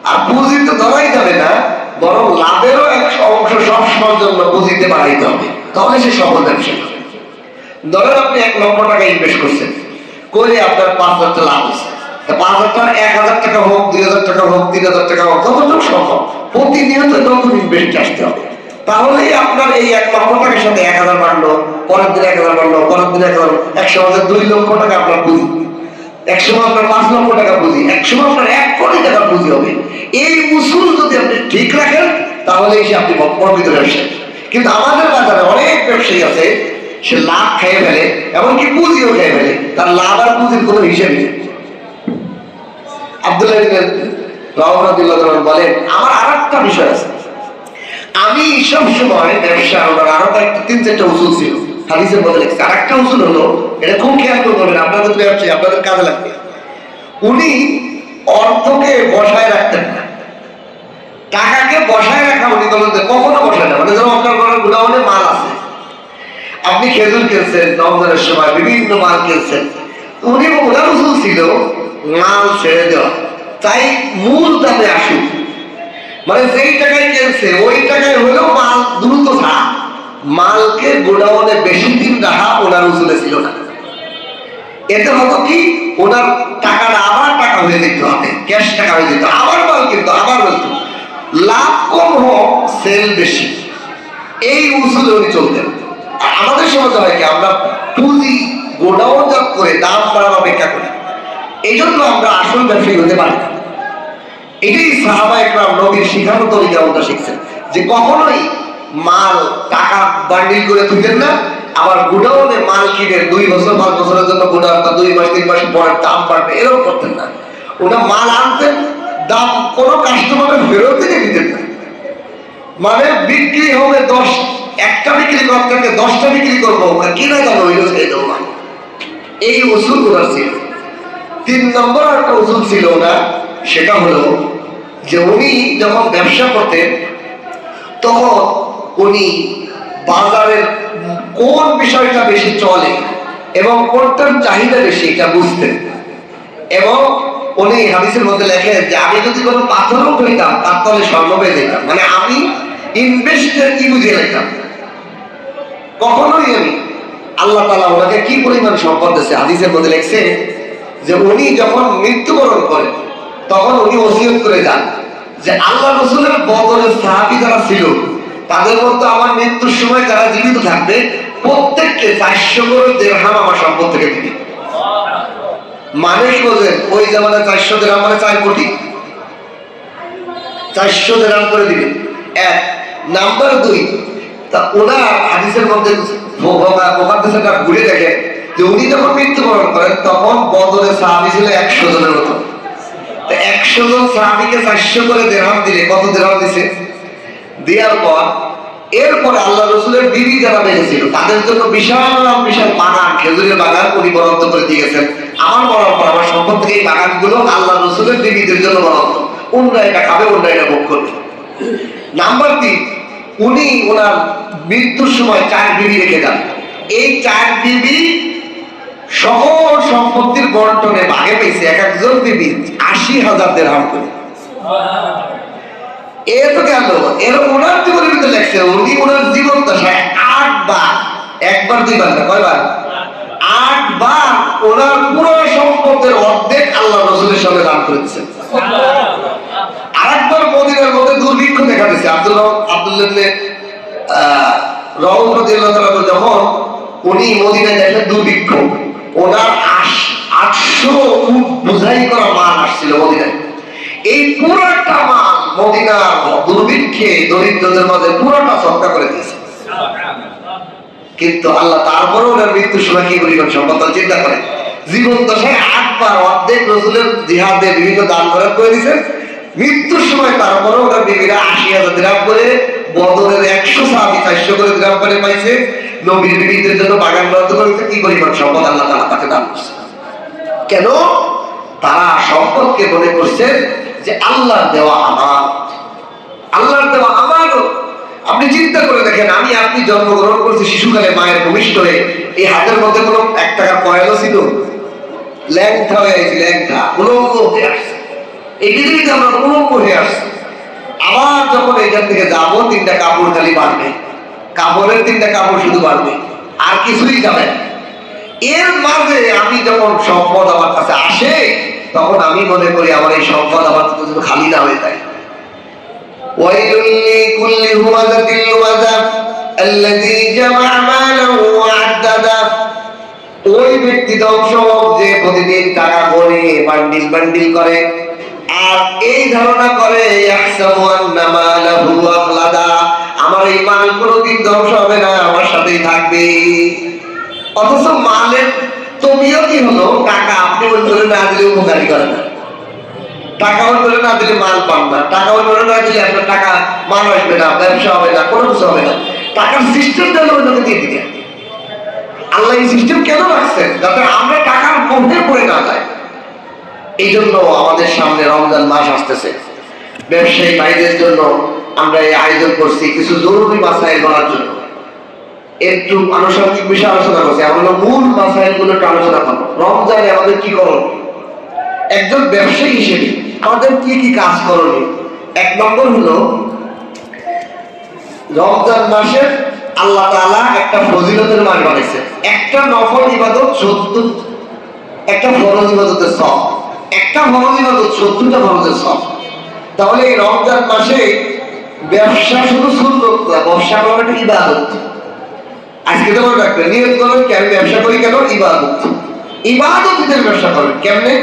আর পুঁজি তো ধরাই যাবে না, বরং লাভেরও এক অংশ সবসময়ের জন্য পুঁজিতে বাড়াইতে হবে, তাহলে সে সফল ব্যবসা হবে। ধরেন আপনি 1 লক্ষ টাকা ইনভেস্ট করছেন, করে আপনার 5,000 টাকা লাভ হচ্ছে। 5,000 টাকা 1,000 টাকা হোক, 2,000 টাকা হোক, 3,000 টাকা হোক, যতটুকু সম্ভব প্রতিনিয়ত নতুন ইনভেস্ট আসতে হবে। তাহলেই আপনার এই 1 লক্ষ টাকার সাথে 1,000 বাড়লো, পরের দিন 1,000 বাড়লো, পরের দিন 1,000, একসময় 2 লক্ষ টাকা আপনার পুঁজি, একসময় আপনার 5 লক্ষ টাকা পুঁজি, একসময় আপনার 1 কোটি টাকা পুঁজি হবে। এই উসুল যদি আপনি ঠিক রাখেন, তাহলে এসে আপনি প্রকৃত ব্যবসায়ী। কিন্তু আমাদের বাজারে অনেক ব্যবসায়ী আছে, সে লাভ খেয়ে ফেলে, এমনকি পুঁজিও খেয়ে ফেলে, তার লাভ আর পুঁজির কোনো হিসেব নেই। আব্দুল্লাহ ইবনে রাওয়াহ রাদিয়াল্লাহু তাআলা বলেন, আমার আরেকটা বিষয় আছে, আমি সব সময় ব্যবসা আমার আরো একটা 3-4টা উসুল ছিল, হাদিসের মধ্যে লেখছে। আরেকটা উসুল হলো, এটা খুব খেয়াল করবেন, আপনাদের ব্যবসায়ী, আপনাদের কাজে লাগবে। উনি অর্থকে বসায় রাখতেন না, টাকাকে বসায় রাখা উনি কখনো বসায় না। মানে ধরো আপনার ঘরের গোডাউনে মাল আছে, আপনি খেজুর কিনছেন, রমজানের সময় বিভিন্ন মাল কিনছেন, উনি ওনার উসুল ছিল মাল ছেড়ে দেওয়া, তাই মূল দামে আসুক। মানে যেই টাকায় কিনছে ওই টাকায় হলেও মাল দ্রুত ছাড়া, মালকে গোডাউনে বেশি দিন রাখা ওনার উসুলে ছিল না। এতে হতো কি, ওনার টাকাটা আবার টাকা হয়ে যেত, হাতে ক্যাশ টাকা হয়ে যেত, আবার মাল কিন্তু আবার বলতো, লাভ কম হোক সেল বেশি, এই উসুলে উনি চলতেন। আর আমাদের সমাজে হয় কি, আমরা পুঁজি গোডাউন জাত করে দাম বাড়ার অপেক্ষা করি, এই জন্য আমরা আসল ব্যবসায়ী হতে পারি না। এটাই সাহাবা একরাম নবীর শিখানো তরিকা আমরা শিখছেন, যে কখনোই মাল টাকা বান্ডিল করে তুলতেন না, আবার গোডাউনে মাল কিনে 2 বছর 5 বছরের জন্য গোডাউন, 2 মাস 3 মাস পরে দাম বাড়বে এরকম করতেন না। ওটা মাল আনতেন, দাম কোনো কাস্টমারের ফেরত দিয়ে দিতেন না। মানে বিক্রি হবে 10, একটা বিক্রি করতে 10টা বিক্রি করবো, কিনা দাম হইল সেই দেবো। এই উসুল ওনার ছিল। 3 নম্বর একটা উসুল ছিল ওনার, সেটা হলো যে উনি যখন ব্যবসা করতেন তখন উনি বাজারের কোন বিষয়টা বেশি চলে এবং কোনটার চাহিদা বেশি এটা বুঝতেন। এবং উনি হাদিসের মধ্যে লেখেন যে আমি যদি কোনো পাথরও হইতাম তার তলে স্বর্ণ পেয়ে যেতাম। মানে আমি ইনভেস্টের কি বুঝে যেতাম, কখনোই আমি আল্লাহ তাআলা ওনাকে কি পরিমাণ সম্পদ দিয়েছে। হাদিসের মধ্যে লেখছে যে উনি যখন মৃত্যুবরণ করেন তখন উনি ওসিয়ত করে যান যে আল্লাহ রাসূলের বদরের সাহাবী যারা ছিল তাদের মধ্যে আমার মৃত্যুর সময় যারা জীবিত থাকবে প্রত্যেককে 400 করে দিরহাম আমার সম্পদ থেকে দিবি। মানুষ বোঝেন ওই জামানায় 400 দিরহাম মানে 4 কোটি। 400 দিরহাম করে দিবেন। এক নাম্বার 2, তা ওনার হাদিসের মধ্যে মুহাদ্দিসরা ঘুরে দেখেন যে উনি যখন মৃত্যুবরণ করেন তখন বদরের সাহাবী ছিল 100 জনের মতো। তো 100 জন সাহাবীকে 400 করে দিরহাম দিলে কত দিরহাম দিছে? দেওয়ার পর এরপরে আল্লাহ রসুলের বিবি যারা বেঁচেছিল তাদের জন্য বিশাল বিশাল বাগান, খেজুরের বাগান উনি বরাদ্দ করে দিয়েছেন। আমার বরাদ্দ, আমার সম্পদ থেকে এই বাগানগুলো আল্লাহ রসুলের বিবিদের জন্য বরাদ্দ, ওনরা এটা খাবে, ওনরা এটা ভোগ করবে। নাম্বার 3, উনি ওনার মৃত্যুর সময় 4 বিবি রেখে যান। এই 4 বিবি সকল সম্পত্তির বন্টনে ভাগে পেয়েছে এক একজন বিবি 80,000 দিরহাম করে। এর তো গেল, এর ওনার জীবনের ভিতরে লেখছে উনি ওনার জীবন দশায় 8 বার, একবার 2 বার না, কয়বার? 8 বার ওনার পুরো সম্পদের অর্ধেক আল্লাহ রসুলের সঙ্গে দান করে দিয়েছেন। আরেকবার মদিনার মধ্যে দুর্ভিক্ষ দেখা দিয়েছে। আব্দুল্লাহ রওফ রাদিয়াল্লাহু তাআলা যখন উনি মদিনায় দেখলেন দুর্ভিক্ষ, ওনার 800 উট বোঝাই করা মাল আসছিল মদিনায়। এই পুরোটা মাল মদিনার দুর্ভিক্ষে দরিদ্রদের মাঝে পুরোটা সৎকার করে দিয়েছে। কিন্তু আল্লাহ তারপরেও ওনার মৃত্যুর সময় কি পরিমাণ সম্পদ চিন্তা করে, জীবন দশায় 8 বার অর্ধেক রসুলের জিহাদে বিভিন্ন দান করার করে দিয়েছেন। মৃত্যুর সময় তারপরেও ওনার বিবিরা 80,000 দিরহাম করে, বদরের 100 সাহাবী 400 করে দিরহাম করে পাইছে, নবীর বিবিদের জন্য বাগান বরাদ্দ করেছে। কি পরিমাণ সম্পদ আল্লাহ তাআলা তাকে দান করছে। কেন? তারা সম্পদকে মনে করছেন যে আল্লাহর দেওয়া আমানত, আল্লাহর দেওয়া আমানত। আপনি চিন্তা করে দেখেন, আমি আপনি জন্মগ্রহণ করছি শিশুকালে মায়ের ভূমিষ্ঠ হয়ে, এই হাতের মধ্যে কোনো 1 টাকার কয়েনও ছিল? ল্যাংটা হয়ে গেছে, ল্যাংটা উলঙ্গ হয়ে আসছে। এই পৃথিবীতে আমরা উলঙ্গ হয়ে আসছি। আবার যখন এইখান থেকে যাবো 3টা কাপড় খালি বাড়বে, কাপড়ের 3টা কাপড় শুধু বাড়বে, আর কিছুই যাবে না। এর মাঝে আমি যখন সম্পদ আমার কাছে আসে তখন আমি মনে করি আমার এই সম্পদ আমার খালি না হয়ে যায়। ওয়াইলুল লিকুল্লি হুমাযাতিল লুমাযা আল্লাযী জামা'a মালাহু ওয়া আদ্দাদা। ওই ব্যক্তি ধ্বংস যে প্রতিদিন টাকা গণে বান্ডিল বান্ডিল করে, আর এই ধারণা করে ইয়াহসাবু আন্না মালাহু আখলাদা, আমার এই মাল কোনোদিন ধ্বংস হবে না, আমার সাথেই থাকবে। অথচ মালের তবিয়ত কি হলো, টাকা আপনি ওই ধরে না দিলে উপকারী করে না, টাকা ওই ধরে না দিলে মাল পান না, টাকা ওই ধরে না দিলে আপনার টাকা মাল আসবে না, ব্যবসা হবে না, কোনো কিছু হবে না। টাকার সিস্টেমটা হলো ওইটাকে দিয়ে দিকে। আল্লাহ এই সিস্টেম কেন রাখছেন? যাতে আমরা টাকার মধ্যে পড়ে না যায়। এই জন্য আমাদের সামনে রমজান মাস আসতেছে, ব্যবসায়ী ভাইদের জন্য আমরা এই আয়োজন করছি কিছু জরুরি মাসাইল বলার জন্য। একটু আনুষঙ্গিক বিষয় আলোচনা করছি, আমরা মূল মাসাইল গুলো একটু আলোচনা করবো। রমজানে আমাদের কি করণীয়, একজন ব্যবসায়ী হিসেবে আমাদের কি কি কাজ করণীয়? 1 নম্বর হলো, রমজান মাসে আল্লাহ তাআলা একটা ফজিলতের মাস বানাইছে। একটা নফল ইবাদত 70, একটা ফরজ ইবাদতের সওয়াব, একটা ফরজ ইবাদত 70টা ফরজের সওয়াব। তাহলে এই রমজান মাসে ব্যবসা শুধু সুন্নত না, ব্যবসা করা একটা ইবাদত। আজকে তো মনে রাখবেন, নিয়ত করবেন কি আমি ব্যবসা করি কেন? ইবাদত। ইবাদতের ব্যবসা করেন কেমনে?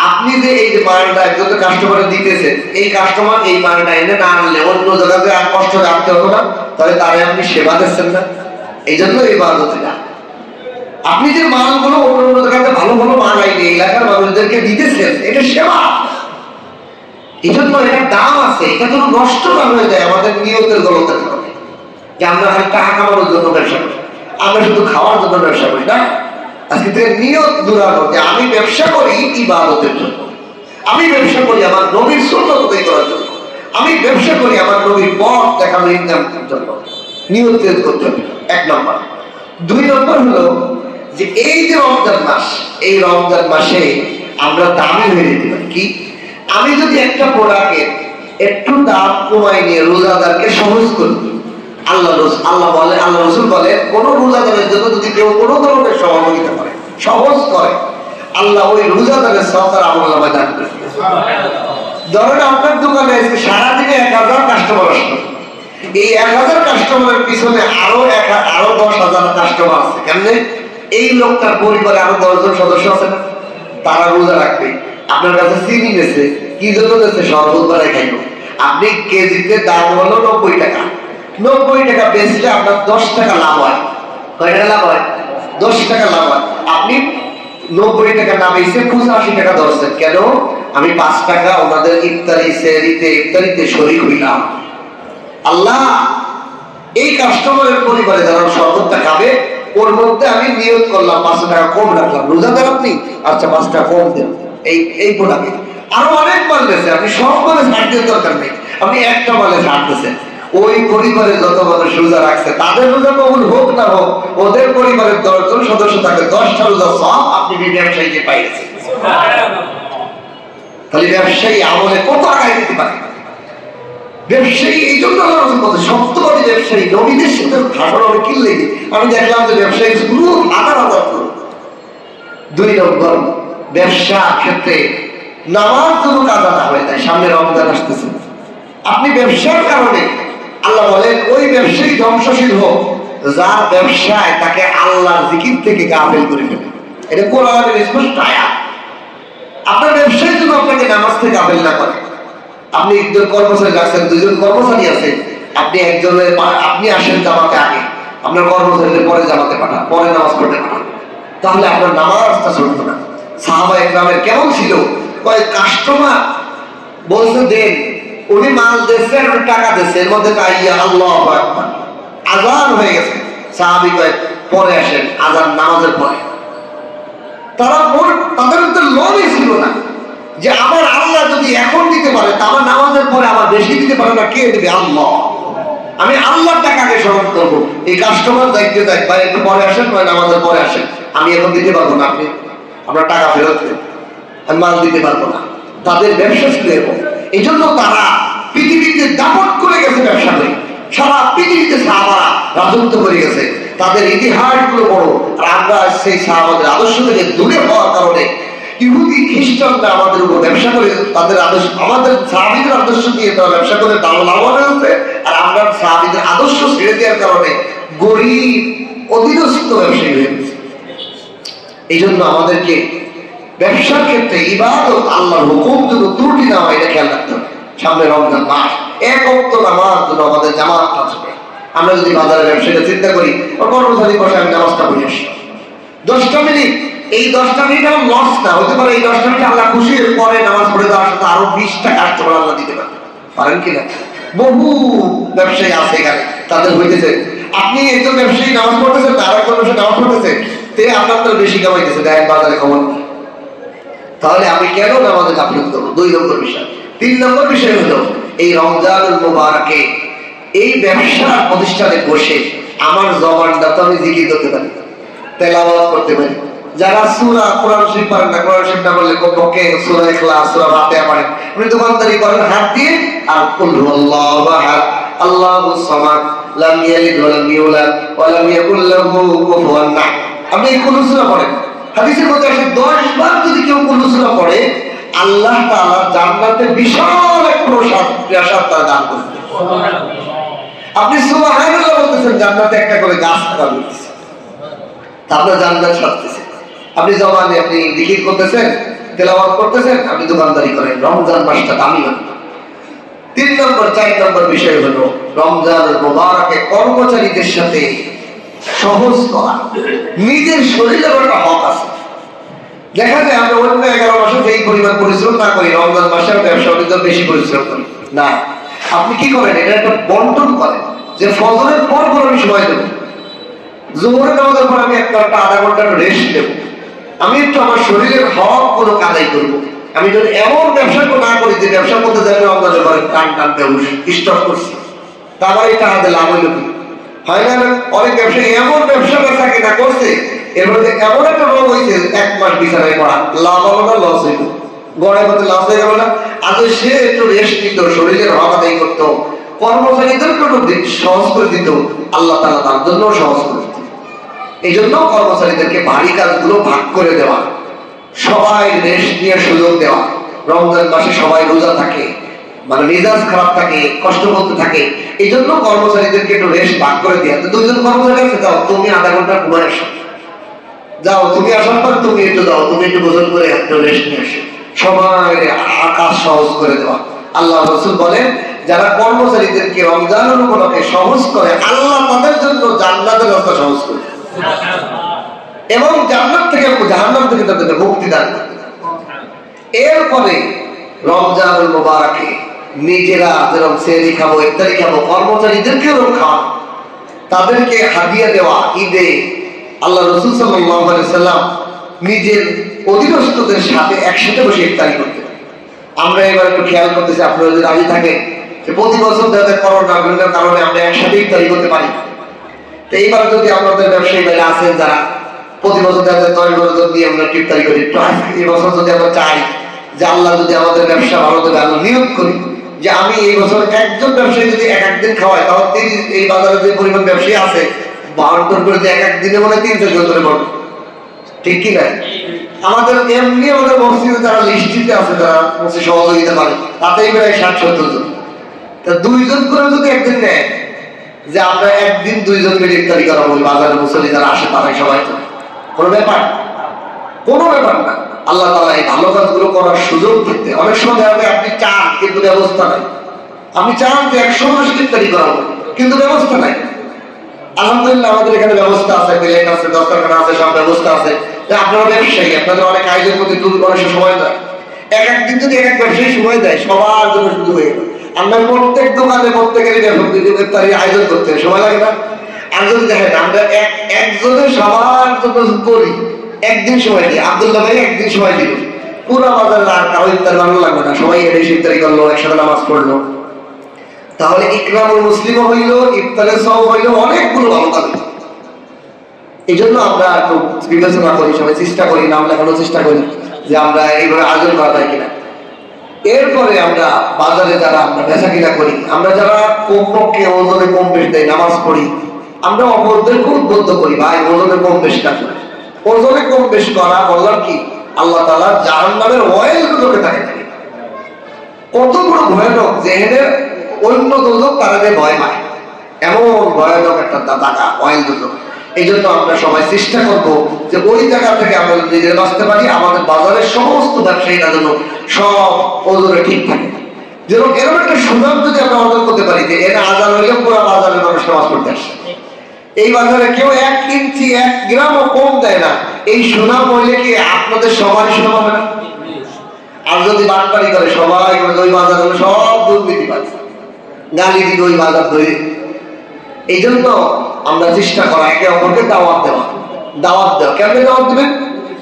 আপনি যে এই যে মালটা একজন কাস্টমারে দিতেছেন, এই কাস্টমার এই মালটা এনে না আনলে অন্য জায়গাতে আর কষ্ট রাখতে হতো না, তাহলে তারে আপনি সেবা দিচ্ছেন না। এই জন্য ইবাদত এটা। আপনি যে মালগুলো অন্য অন্য জায়গাতে ভালো ভালো মাল আইনে এলাকার মানুষদেরকে দিতেছেন, এটা সেবা। এই জন্য এটার দাম আছে, এটা যেন নষ্ট না হয়ে যায় আমাদের নিয়তের গলতের কারণে, যে আমরা খালি টাকা কামানোর জন্য ব্যবসা করি, আমরা শুধু খাওয়ার জন্য ব্যবসা করি না। আজকে থেকে নিয়ত দূরানো যে আমি ব্যবসা করি ইবাদতের জন্য, আমি ব্যবসা করি আমার নবীর সুন্নাত আদায় করার জন্য, আমি ব্যবসা করি আমার নবীর পথ দেখানো ইনকামের জন্য। নিয়ত করতে হবে 1 নম্বর। 2 নম্বর হলো যে এই যে রমজান মাস, এই রমজান মাসে আমরা দামি হয়ে যেতে পারি। কি? আমি যদি একটা প্রোডাক্টের একটু দাম কমাই নিয়ে রোজাদারকে সহজ করি, আল্লাহ বলে, আল্লাহ রসুল বলে, কোন রোজাদারের জন্য যদি কেউ কোনো ধরনের সহযোগিতা করে, সহজ করে, আল্লাহ ওই রোজাদারের সরকার আমলনামায় দান করে। ধরেন আপনার দোকানে সারাদিনে 1000 কাস্টমার আসলো, এই 1000 কাস্টমারের পিছনে আরো 10,000 কাস্টমার আছে। কেমনে? এই লোকটার পরিবারে আরো 10 জন সদস্য আছে না, তারা রোজা রাখবে। আপনার কাছে চিনি নেছে, কি জন্য নেছে? শরবত বানাই খাইব। আপনি কেজিতে দাম হলো 90 টাকা, 90 টাকা বেচলে আপনার 10 টাকা লাভ হয়। কয় টাকা লাভ হয়? 10 টাকা লাভ হয়। আপনি 90 টাকা না বেচে 85 টাকা ধরছেন। কেন? আমি 5 টাকা ওনাদের ইফতারিতে শরীক হইলাম। আল্লাহ এই কাস্টমারের পরিবারে যারা শরবতটা খাবে, ওর মধ্যে আমি নিয়ত করলাম 5 টাকা কম রাখলাম। রোজাদার আপনি, আচ্ছা 5 টাকা কম দেন এই প্রোডাক্টে। আরো অনেক মাল দিয়েছে, আপনি সব মালে ছাড় দিয়ে দরকার নেই, আপনি একটা মালে ছাড় দিয়েছেন। ওই পরিবারে যত মানুষ রোজা রাখছে তাদের রোজা কবুল হোক না হোক, ওদের পরিবারের 10 জন সদস্য থাকে, 10টা রোজা সব আপনি ব্যবসায়ীকে পাইয়েছেন। তাহলে ব্যবসায়ী আমলে কত আগায় দিতে পারে। ব্যবসায়ী এই জন্য সত্যবাদী ব্যবসায়ী নবীদের সাথে ভাষণ হবে কি লেগে। আমি দেখলাম যে ব্যবসায়ী শুরু হাজার 2 নম্বর, ব্যবসা ক্ষেত্রে নামাজ যেন কাজা না হয়ে যায়। সামনে রমজান আসতেছে, আপনি ব্যবসার কারণে আল্লাহ বলেন ওই ব্যবসায়ী ধ্বংসশীল হোক যার ব্যবসায় তাকে আল্লাহর জিকির থেকে গাফেল করে ফেলে। এটা কোরআনের স্পষ্ট আয়াত। আপনার ব্যবসায় জন্য আপনাকে নামাজ থেকে গাফেল না করে। আপনি একজন কর্মচারী রাখছেন, 2 জন কর্মচারী আছে, আপনি আসেন জামাতে আগে, আপনার কর্মচারীদের পরে জামাতে পাঠান, পরে নামাজ পড়তে পাঠান, তাহলে আপনার নামাজটা চলতো না। সাহাবায়ে কেরামের কেমন ছিল? কয় কাস্টমার বলছে দেন, উনি মাল দিচ্ছে আর উনি টাকা দিচ্ছে, এর মধ্যে কাইয়া আল্লাহু আকবার, আযান হয়ে গেছে। সাহাবী কয় পরে আসেন, আযান নামাজের পরে। তাদের তো লোভই ছিল না যে আমার আল্লাহ যদি এখন দিতে পারে তা আমার নামাজের পরে আমার বেশি দিতে পারে না, কে দেবে? আল্লাহ। আমি আল্লাহর টাকাকে স্মরণ করবো। এই কাস্টমার দায়িত্ব দেয়, ভাই একটু পরে আসেন, ভাই নামাজের পরে আসেন, আমি এখন দিতে পারবো না, আপনি আপনার টাকা ফেরত দেন, আমি মাল দিতে পারবো না। তাদের ব্যবসা ছিল এরকম। এই জন্য তারা পৃথিবীতে দাপট করে গেছে ব্যবসা করে, সারা পৃথিবীতে সাহাবারা রাজত্ব করে গেছে। তাদের ইতিহাস গুলো বড়। আর আমরা সেই সাহাবাদের আদর্শ থেকে দূরে হওয়ার কারণে ইহুদি খ্রিস্টানরা আমাদের উপর ব্যবসা করে, তাদের আদর্শ, আমাদের সাহাবীদের আদর্শ দিয়ে তারা ব্যবসা করে লাভবান হয়েছে। আর আমরা সাহাবীদের আদর্শ ছেড়ে দেওয়ার কারণে গরিব অধীনস্থ ব্যবসায়ী হয়ে গেছে। এই জন্য আমাদেরকে ব্যবসার ক্ষেত্রে ইবাদত, আল্লাহর হুকুম যেন ত্রুটি না হয়, এটা খেয়াল রাখতে হবে। সামনে রমজান মাস, 1 ওয়াক্ত নামাজ যেন আমাদের জামাত থাকে। আমরা যদি বাজারে ব্যবসাটা চিন্তা করি, কর্মচারী বসে আমি নামাজটা পড়ে আসি 10টা মিনিট, এই 10টা মিনিট আমার লস না হতে পারে। এই 10টা মিনিট আল্লাহ খুশি পরে নামাজ পড়ে দেওয়ার সাথে আরো 20টা কাস্টমার আল্লাহ দিতে পারেন কিনা? বহু ব্যবসায়ী আছে এখানে, তাদের হইতেছে। আপনি একজন ব্যবসায়ী নামাজ পড়তেছেন, আর একজন ব্যবসায়ী নামাজ পড়তেছে, তে আপনার তো বেশি কামাইতেছে, দেখেন বাজারে খবর। তাহলে আমি কেন নামাজে গাফিলতি করবো? 2 নম্বর বিষয়। 3 নম্বর বিষয় হলো এই রমজানুল মুবারকে এই ব্যবসা প্রতিষ্ঠানে বসে আমার জবানটা তো আমি জিকির করতে পারি, তেলাওয়াত করতে পারি। যারা সূরা কোরআন শরীফ পারেন না, কোরআন শরীফ না বললে কমপক্ষে সূরা ইখলাস, সূরা ফাতিহা পারেন। আপনি দোকানদারি করেন হাত দিয়ে, আর কুল হুয়াল্লাহু আহাদ আল্লাহুস সামাদ লাম ইয়ালিদ ওয়া লাম ইউলাদ ওয়া লাম ইয়াকুল লাহু কুফুয়ান আহাদ, আপনি কোন সূরা পড়েন। হাদিসের মধ্যে আছে 10 বার যদি কেউ কোন সূরা পড়ে, আল্লাহ তাআলা জান্নাতে বিশাল এক প্রাসাদ তার দান করবেন। আপনি সুবহানাল্লাহ বলতেছেন, জান্নাতে একটা করে গাছ লাগানো হয়েছে, তারপরে জান্নাত সাজতেছে। আপনি জবানে আপনি জিকির করতেছেন, তেলাওয়াত করতেছেন, আপনি দোকানদারি করেন। রমজান মাসটা দামি হবে। 3 নম্বর 4 নম্বর বিষয় হলো রমজানুল মুবারকে কর্মচারীদের সাথে সহজ করা। নিজের শরীরের একটা হক আছে। দেখা যায় আমরা অন্য 11 মাসে যেই পরিমাণ পরিশ্রম না করি, রমজান মাসে ব্যবসা বেশি পরিশ্রম করি না। আপনি কি করেন? এটা একটা বন্টন করেন যে ফজরের পর আমি সময় দেবো, জোহরের নামাজের পর আমি 1 ঘন্টা আধা ঘন্টা রেস্ট দেবো, আমি একটু আমার শরীরের হক কোনো কাদাই করবো। আমি যদি এমন ব্যবসা না করি যে ব্যবসা করতে যাবে রমজানের পরে টান স্টক করছি, তারপরে এটা হাতে লাভ হইল কি হয় না? অনেক ব্যবসায়ী এমন ব্যবসা বেচা কেনা করছে, এর মধ্যে এমন একটা রোগ হয়েছে 1 মাস বিছানায় পড়া, লাভ হলো না, লস হইল, গড়ে মধ্যে লস হয়ে গেল না। আজ সে একটু রেস্ট নিত, শরীরের হক আদায় করতো, কর্মচারীদের কোনো সহজ করে দিত, আল্লাহ তাআলা তার জন্য সহজ করে দিত। এই জন্য কর্মচারীদেরকে ভারী কাজগুলো ভাগ করে দেওয়া, সবাই রেস্ট নিয়ে সুযোগ দেওয়া। রমজান মাসে সবাই রোজা থাকে, মানে মেজাজ খারাপ থাকে, কষ্ট করতে থাকে। এই জন্য কর্মচারীদেরকে একটু রেস্ট ভাগ করে দেওয়া। দুইজন কর্মচারী আছে, যাও তুমি আধা ঘন্টা ঘুমায় আসো, যাও তুমি আসার পর তুমি একটু যাও, তুমি একটু গোসল করে একটু রেস্ট নিয়ে আসো, সবাই কাজ সহজ করে দেওয়া। আল্লাহ রাসূল বলেন, যারা কর্মচারীদেরকে রমজানের উপলক্ষে সহজ করে, আল্লাহ তাদের জন্য জান্নাতের রাস্তা সহজ করে এবং জান্নাত থেকে জাহান্নাম থেকে তাদের মুক্তি দান করে। এরপরে রমজানুল মুবারকে নিজেরা যেরকম সেহরি খাবো, ইফতারি খাবো, কর্মচারীদেরকেও খাওয়া, তাদেরকে হাদিয়া দেওয়া। ঈদে আল্লাহ রাসূল সাল্লাল্লাহু আলাইহি সাল্লাম নিজের অধীনস্থদের সাথে একসাথে বসে ইফতারি করতেন। আমরা এবার একটু খেয়াল করতেছি, আপনারা যদি রাজি থাকেন যে প্রতি বছর যাদের করোনা বিভিন্ন কারণে আমরা একসাথে ইফতারি করতে পারি, তো এইবার যদি আমাদের ব্যবসায়ী ভাইরা আছেন যারা প্রতি বছর যাদের 10 বছর দিয়ে আমরা ইফতারি করি, তো এই বছর যদি আমরা চাই যে আল্লাহ যদি আমাদের ব্যবসা ভালো দেবে, আমরা নিয়োগ করি যে আমি এই বছর একজন ব্যবসায়ী যদি এক একদিন খাওয়াই, তাহলে এই বাজারে যে পরিমাণ ব্যবসায়ী আছে 72 করে এক একদিনে মানে 300 জন করে বড়, ঠিক কি না? আমাদের এমনি আমাদের মসজিদে যারা লিস্টিতে আছে, যারা মসজিদ সহযোগিতা করে, তাতেই প্রায় 60-70 জন। তা 2 জন করে যদি একদিন নেয়, যে আমরা একদিন 2 জন মিলে ইফতারি করা বলি, বাজারে মুসল্লি যারা আসে তারাই সবাই, তো কোনো ব্যাপার না। আল্লাহ তাআলা এই ভালো কাজগুলো করার সুযোগ দিতে, অনেক সময় আপনি চান কিন্তু ব্যবস্থা নাই, আপনি চান যে 100 মাস ইফতারি করাবো কিন্তু ব্যবস্থা নাই। আলহামদুলিল্লাহ আমাদের এখানে ব্যবস্থা আছে, প্লেট আছে, দস্তরখানা আছে, সব ব্যবস্থা আছে। আপনারা ব্যবসায়ী, আপনাদের অনেক আয়োজন করতে অনেক সময় দেয়, এক একদিন যদি এক এক ব্যবসায়ী সময় দেয়, সবার জন্য সুযোগ হয়ে গেল। আমরা প্রত্যেক দোকানে প্রত্যেকেরই ইফতারি আয়োজন করতে সময় লাগে না? আর যদি দেখেন আমরা একজনের সবার জন্য করি, একদিন সময় দিই, আব্দুল্লাহ ভাই একদিন সময় দিল, পুরো বাজারে আর কারো ইফতার বানানো লাগবে না, সবাই এসে ইফতারি করলো, একসাথে নামাজ পড়লো, তাহলে ইকরামুল মুসলিমও হইলো, ইফতারের সওয়াব হইলো, অনেকগুলো ভালো কাজ। এই জন্য আমরা একটু বিবেচনা করি, সবাই চেষ্টা করি, নাম লেখানোর চেষ্টা করি যে আমরা এইভাবে আয়োজন করা যায় কিনা। এরপরে আমরা বাজারে যারা আমরা বেচা কিনা করি, আমরা যারা কমপক্ষে ওজনে কম বেশ দেয়, নামাজ পড়ি, আমরা অপরদেরকে উদ্বুদ্ধ করি, ভাই ওজনে কম বেশ না করে। ওজনে কম বেশ করা বললাম কি, আল্লাহ তাআলা জাহান্নামের অয়েল গুলোকে তাকে থাকে, কত বড় ভয়ানক যে এদের অন্য দুর্যোগ তাদের ভয় পায়, এমন ভয়ানক একটা টাকা অয়েল দুর্যোগ। এই জন্য আমরা সবাই চেষ্টা করবো যে ওই জায়গা থেকে আমরা নিজের বাঁচতে পারি, আমাদের বাজারের সমস্ত ব্যবসায়ীরা যেন সব ওজনে ঠিক থাকে। যেরকম এরকম একটা সুনাম যদি আমরা অর্জন করতে পারি যে এরা আজান হইলে পুরো বাজারের মানুষ নামাজ পড়তে আসে, এই বাজারে কেউ 1 ইঞ্চি 1 গ্রামও কম দেয় না, এই সুনাম হইলে কি আপনাদের সবারই সুনাম হবে না? আর যদি বাটপারি করে সবাই ওই বাজারে সব দুর্নীতি পাচ্ছে, গালি দিকে ওই বাজার ধরে। এই জন্য আমরা চেষ্টা করা একে অপরকে দাওয়াত দেওয়া। কেমন দাওয়াত দেবেন?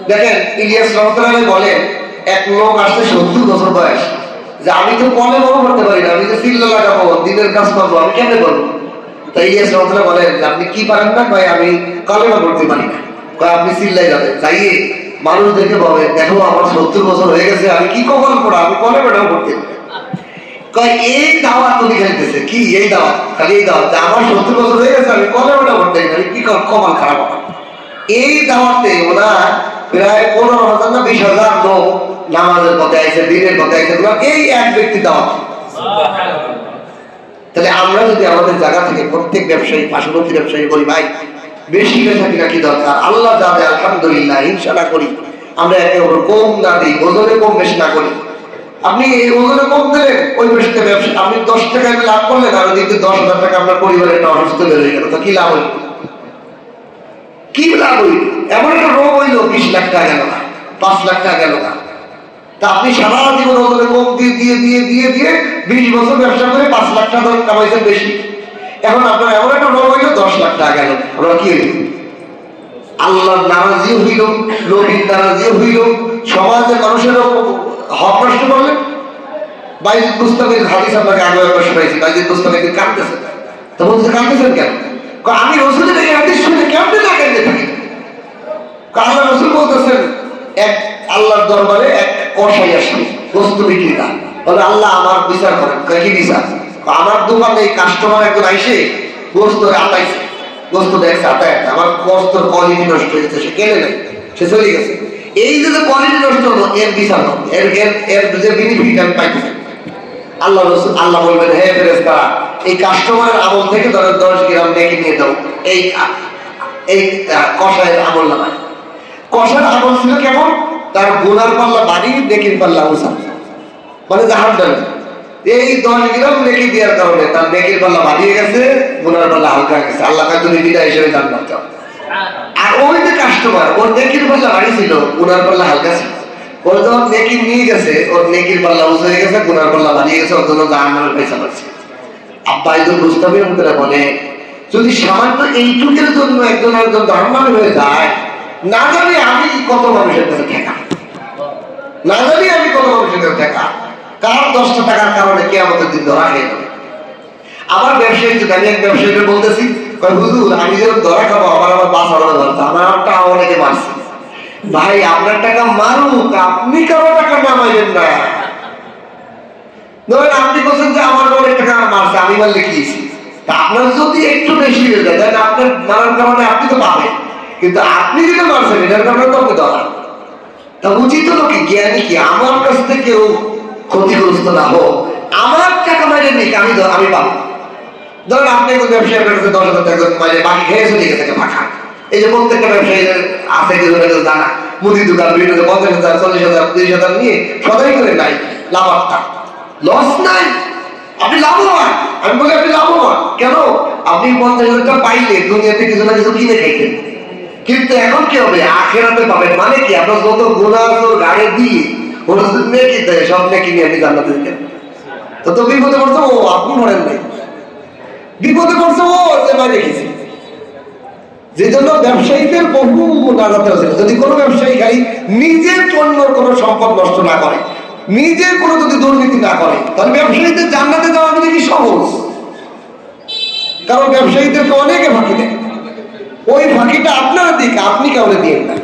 দেখেন ইলিয়াস রহমাতুল্লাহ বলেন, এক লোক আসছে 70 বছর বয়স, যে আমি তো কলে বড় করতে পারি না, আমি তো চিল্লা লাগাবো, দিনের কাজ করবো, আমি কেমনে করবো? তাই ইলিয়াস রহমাতুল্লাহ বলেন, আপনি কি পারেন না? কয় আমি কলেমা পড়তে পারি না। কয় আপনি চিল্লাই যাবেন, যাইয়ে মানুষদেরকে বলেন, দেখো আমার 70 বছর হয়ে গেছে, আমি কি কখন পড়া, আমি কলেমাটাও পড়তে পারি। এই দাওয়াত তুমি খেলতেছে কি? এই দাওয়াত, খালি এই দাওয়াত, আমার 70 বছর হয়ে গেছে, আমি কলেমাটা পড়তে পারি, কি কমান খারাপ হবে। এই দাওয়াতে ওরা প্রায় 15,000 না 20,000 লোক নামাজের পথে আইছে, দিনের পথে আইছে, এই এক ব্যক্তি দাওয়াত। তাহলে আমরা যদি আমাদের জায়গা থেকে প্রত্যেক ব্যবসায়ী, পার্শ্ববর্তী ব্যবসায়ী বলি, ভাই বেশি বেশি কিনা কি দরকার, আল্লাহ যাবে আলহামদুলিল্লাহ ইনশাআল্লাহ করি, আমরা একে অপর কম না দিই, ওজনে কম বেশি না করি। আপনি এই ওজনে কম দিলেন, ওই বেশিতে ব্যবসা আপনি 10 টাকা লাভ করলেন, আর ওদিকে 10,000 টাকা আপনার পরিবারের একটা অসুস্থ বেড়ে গেল, তো কি লাভ হইল? কি লাভ হইল? এমন একটা রোগ হইলো 20 লাখ টাকা গেল না, 5 লাখ টাকা গেল না। তা আপনি সারা জীবন ওজনে কম দিয়ে দিয়ে দিয়ে দিয়ে দিয়ে 20 বছর ব্যবসা করে 5 লাখ টাকা কামাইছেন বেশি, এখন আপনার এমন একটা রোগ হইলো 10 লাখ টাকা গেল, আমরা কি হইল? আল্লাহর নারাজিও হইল, নবীর নারাজিও হইল, সমাজের মানুষের হক নষ্ট করলেন। বাইজিদ বুস্তামির হাদিস আপনাকে আগে একবার শোনাইছি, বাইজিদ বুস্তামি একদিন কাঁদতেছেন, তো বলছে কাঁদতেছেন কেন? আমি রসুলের এই হাদিস শুনে কেমন না কেঁদে থাকি? আল্লাহ রসুল বলতেছেন, এক আল্লাহর দরবারে এক কসাই আসবে বস্তু বিক্রেতা, বলে আল্লাহ আমার বিচার করেন। কি বিচার? আমার দোকানে এই কাস্টমার একজন আইসে গোস্ত আটাইছে, গোস্ত দেখছে আটায়, আমার গোস্তর কোয়ালিটি নষ্ট হয়ে গেছে, সে কেনে নেই, সে চলে গেছে। এই যে কোয়ালিটি নষ্ট হলো, এর বিচার এর এর এর যে বেনিফিট আমি পাইতেছি, আল্লাহ রসুল আল্লাহ বলবেন, হে ফেরেশতারা, এই কাস্টমারের আমল থেকে ধরো 10 গ্রাম নেকি নিয়ে দাও এই এই কষায়ের আমল নামায়। কষার আমল ছিল কেমন? তার গুনার পাল্লা বাড়ি, নেকির পাল্লা উঁচা, মানে জাহান্নামে। এই 10 গ্রাম নেকি দেওয়ার কারণে তার নেকির পাল্লা বাড়িয়ে গেছে, গুনার পাল্লা হালকা গেছে। আল্লাহ কাছে তুমি বিদায় হিসেবে জান্নাত চাও। আর ওই যে কাস্টমার, ওর নেকির পাল্লা বাড়ি ছিল, গুনার পাল্লা হালকা ছিল। ওর যখন নেকি নিয়ে গেছে, ওর নেকির পাল্লা উঁচু হয়ে গেছে, গুনার পাল্লা বাড়িয়ে গেছে, ওর জন্য জাহান্নামের পয়সা পাচ্ছে। আব্বা ইদুল মুস্তাফির মধ্যে বলে, যদি সামান্য এইটুকের জন্য একজন জাহান্নামী হয়ে যায়, না জানি আমি কত মানুষের কাছে ঠেকা, না জানি আমি কত মানুষের কাছে ঠেকা, কার 10টা টাকার কারণে কিয়ামতের দিন ধরা খেয়ে যাবে। আবার ব্যবসায়ী, আমি এক ব্যবসায়ীকে বলতেছি, হুজুর আমি যখন ধরা খাবো আমার বাস আলাদা ধরতো, আমার অনেকে মারছে। ভাই আপনার টাকা মারুক, আপনি কারো টাকা নামাইবেন না। ধরেন আপনি বলছেন যে আমার অনেক টাকা মারছে, আমি মারলে কিয়েছি, আপনার যদি একটু বেশি হয়ে যায়, তাহলে আপনার মারার কারণে আপনি তো পাবেন, কিন্তু আপনি যেটা মারছেন এটার কারণে তো আপনি ধরা। তা উচিত হলো কি, জ্ঞানী কি, আমার কাছ থেকে কেউ ক্ষতিগ্রস্ত না হোক, আমার টাকা মাইরে নিক, আমি পাবো। ধরেন আপনি একজন ব্যবসায়ী, আপনার কাছে 10,000 টাকা মাইরে বাকি খেয়ে চলে গেছে ফাঁকা। এই যে প্রত্যেকটা ব্যবসায়ী আছে কিছু জানা, মুদি দোকান বিভিন্ন 50,000, 40,000, 30,000 নিয়ে সদাই করে নাই, লাভার্থা, লস নাই, আপনি লাভবান। আমি বলি আপনি লাভবান কেন? আপনি 50,000 টাকা পাইলে দুনিয়াতে কিছু না কিছু কিনে খাইতেন, কিন্তু এখন কি হবে, আখেরাতে পাবেন। মানে কি, আপনার যত গুনাহ গাড়ি দিয়ে ওরা যদি নেকি দেয়, সব নেকি নিয়ে আপনি জান্নাতে দিতেন। তো বিপদে পড়ছে ও, আপনি মরেন নাই, বিপদে পড়ছে ও, যে মাই রেখেছি। যে জন্য ব্যবসায়ীদের বহু মোনাজাত আছে, যদি কোনো ব্যবসায়ী খালি নিজের জন্য কোনো সম্পদ নষ্ট না করে, নিজের কোনো যদি দুর্নীতি না করে, তাহলে ব্যবসায়ীদের জান্নাতে যাওয়া কিন্তু কি সহজ। কারণ ব্যবসায়ীদেরকে অনেকে ফাঁকি দেয়, ওই ফাঁকিটা আপনারা দিক, আপনি কাউরে দিয়ে না।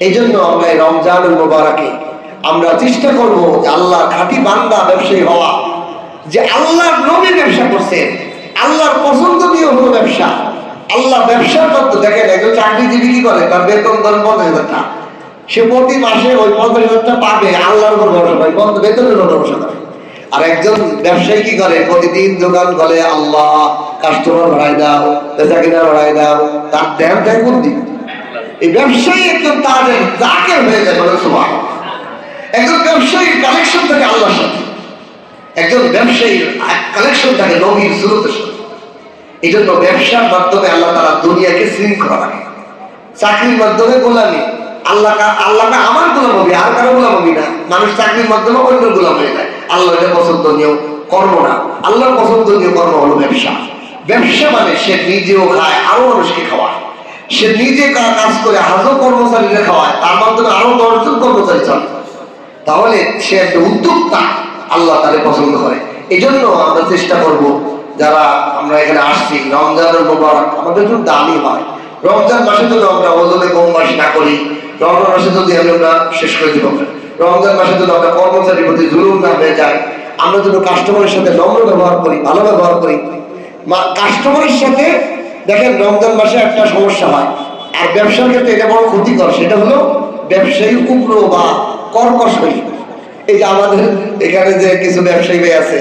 এই জন্য আমরা এই রমজানুল মুবারাকে আমরা চেষ্টা করবো যে আল্লাহ খাঁটি বান্দা ব্যবসায়ী হওয়া, যে আল্লাহর নবী ব্যবসা করছেন, আল্লাহর পছন্দনীয় হলো ব্যবসা। আল্লাহ ব্যবসার মধ্যে দেখেন, একজন চাকরিজীবী কি করে, তার বেতন ধরেন 50,000 টাকা, সে প্রতি মাসে ওই 50,000 টাকা পাবে, আল্লাহর উপর ভরসা করে, বেতনের উপর ভরসা করে। আর একজন ব্যবসায়ী কি করে, প্রতিদিন দোকান খোলে, আল্লাহ কাস্টমার বাড়াই দাও, বেচা কিনা বাড়াই দাও, তার ধ্যান দেয় কোন দিন। এই ব্যবসায়ী একজন তাদের যাকে হয়ে যায়, বলে সুবহান। একজন ব্যবসায়ীর কালেকশন থাকে আল্লাহর সাথে, একজন ব্যবসায়ীর কালেকশন থাকে নবীর সুন্নতের সাথে। এই জন্য ব্যবসার মাধ্যমে আল্লাহ তাআলা দুনিয়াকে শৃঙ্খলা রাখে, চাকরির মাধ্যমে গোলামি, আল্লাহকে আমার গোলাম হবে, আর কারো গোলাম হবি না। মানুষ চাকরির মাধ্যমে অন্য গোলাম হয়ে যায়। আল্লাহ এটা পছন্দনীয় কর্ম না, আল্লাহর পছন্দনীয় কর্ম হলো ব্যবসা। ব্যবসা মানে সে নিজেও খায়, আরো মানুষকে খাওয়ায়, সে নিজে কাজ করে হাজার কর্মচারীরা খাওয়ায়, তার মাধ্যমে আরো 10 জন কর্মচারী চলে। তাহলে সে একটা উদ্যোক্তা, আল্লাহ তাকে পছন্দ করে। এই জন্য আমরা চেষ্টা করব, যারা আমরা এখানে আসছি, রমজানের মোবারক আমাদের জন্য দামি হয়। রমজান মাসে যদি আমরা ওজনে কম বাস না করি, রমজান মাসে যদি আমরা শেষ করে দিব, রমজান মাসে যদি আমরা কর্মচারীর প্রতি জুলুম না হয়ে যায়, আমরা যদি কাস্টমারের সাথে নম্র ব্যবহার করি, ভালো ব্যবহার করি। কাস্টমারের সাথে দেখেন, রমজান মাসে একটা সমস্যা হয়, আর ব্যবসার ক্ষেত্রে এটা বড় ক্ষতিকর, সেটা হলো ব্যবসায়ী উগ্র বা কর্কশ হই। এই যে আমাদের এখানে যে কিছু ব্যবসায়ী আছে,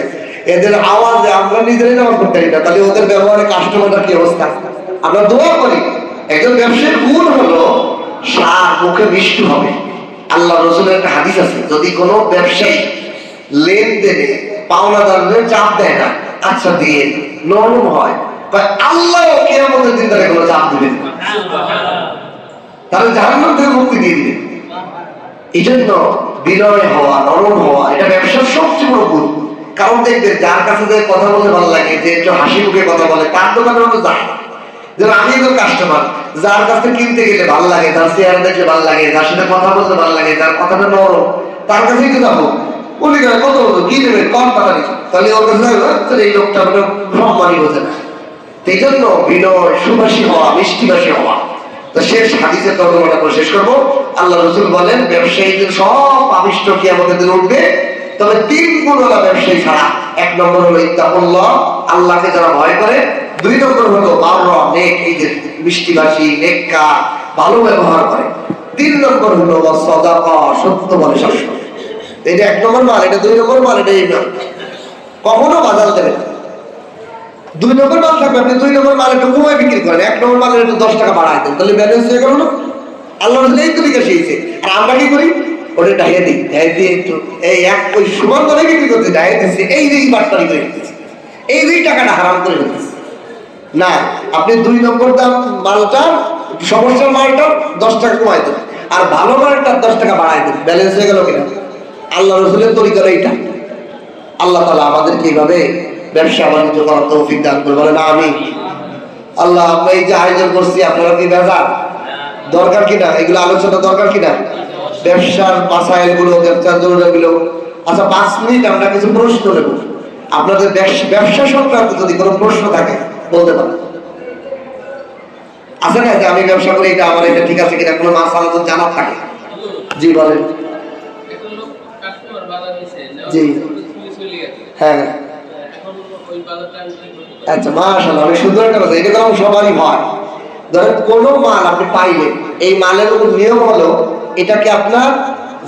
এদের আওয়াজে আমরা নিজেরাই নামাজ পড়তে পারি না, তাহলে ওদের ব্যবহারে কাস্টমারটা কি অবস্থা। আমরা দোয়া করি, একজন ব্যবসায়ীর গুণ হলো সার মুখে মিষ্টি হবে। আল্লাহ রাসূলের একটা হাদিস আছে, যদি কোনো ব্যবসায়ী লেনদেনে পাওনাদারদের চাপ দেয় না, আচ্ছা দিয়ে নরম হয়, আল্লাহ কিয়ামতের দিন তাকে কোনো চাপ দিবেন না, তাহলে জাহান্নাম থেকে মুক্তি দিয়ে দিবেন। এই জন্য বিনয় হওয়া, নরম হওয়া, এটা ব্যবসার সবচেয়ে বড় গুণ। কারণ দেখবে, যার কাছে যে কথা বলতে ভালো লাগে, যে একটু হাসি মুখে কথা বলে, তার দোকানে তো যায়। যেমন আমি একজন কাস্টমার, যার কাছে কিনতে গেলে ভালো লাগে, তার চেয়ার দেখলে ভালো লাগে, যার সাথে কথা বলতে ভালো লাগে, তার কথাটা নরম, তার কাছেই তো যাবো। উনি কত বলতো কি দেবেন, কম টাকা দিচ্ছি, তাহলে ওর কাছে এই লোকটা সম্মানই বোঝে না। এই জন্য বিনয়, সুভাষী হওয়া, মিষ্টিভাষী হওয়া। তো শেষ হাদিসের তর্জমাটা করে শেষ করবো। আল্লাহ রাসূল বলেন, ব্যবসায়ীদের সব পাপিষ্ঠ কিয়ামতের দিন উঠবে, তবে 3 গুণ হলো ব্যবসায়ী ছাড়া। 1 নম্বর হলো ইত্তাকুল্লাহ, আল্লাহকে যারা ভয় করে। 2 নম্বর হলো বাররা, নেক, এই যে মিষ্টিভাষী, নেককার, ভালো ব্যবহার করে। 3 নম্বর হলো সাদাকা, সত্য বলে সবসময়। এটা 1 নম্বর মাল, এটা 2 নম্বর মাল, এটা এই মাল, কখনো বাজার দেবে না। 2 নম্বর মাল থাকবে, আপনি 2 নম্বর মাল একটু কমায় বিক্রি করেন, 1 নম্বর মালের একটু 10 টাকা বাড়ায় দেন, তাহলে ব্যালেন্স হয়ে গেল না? আল্লাহ রাসূল এই তরিকা শিখিয়েছে। আর আমরা কি করি? ওটা ডাইয়ে দিই, ডাইয়ে দিয়ে একটু এই এক ওই সমান করে বিক্রি করতে ডাইয়ে দিচ্ছে, এই যে বাটপারি করে দিচ্ছে, এই যে টাকাটা হারাম করে দিচ্ছে। না, আপনি 2 নম্বর দাম মালটা, সমস্যার মালটা 10 টাকা কমাই দেন, আর ভালো মালটা 10 টাকা বাড়াই দেন, ব্যালেন্স হয়ে গেল কিনা? আল্লাহ রাসূলের তরিকা এইটা। আল্লাহ তাআলা আমাদেরকে এইভাবে ব্যবসা বাণিজ্য করার তৌফিক দান করে, বলেন আমিন। আল্লাহ, আমরা এই যে আয়োজন করছি, আপনারা কি বেজার দরকার কিনা? এগুলো আলোচনা দরকার কিনা? ব্যবসার মাসাইল গুলো, ব্যবসার জরুরিগুলো। আচ্ছা, 5 মিনিট আমরা কিছু প্রশ্ন নেব। আপনাদের ব্যবসা সংক্রান্ত যদি কোনো প্রশ্ন থাকে বলতে পারেন। আছে না যে আমি ব্যবসা করি, এটা আমার এটা ঠিক আছে কিনা, কোনো মাসালা তো জানা থাকে? জি বলেন। জি হ্যাঁ, আচ্ছা, মাশাআল্লাহ, অনেক সুন্দর একটা কথা। এটা তো সবারই হয়। ধরেন কোনো মাল আপনি পাইলেন, এই মালের উপর নিয়ম হলো এটাকে আপনার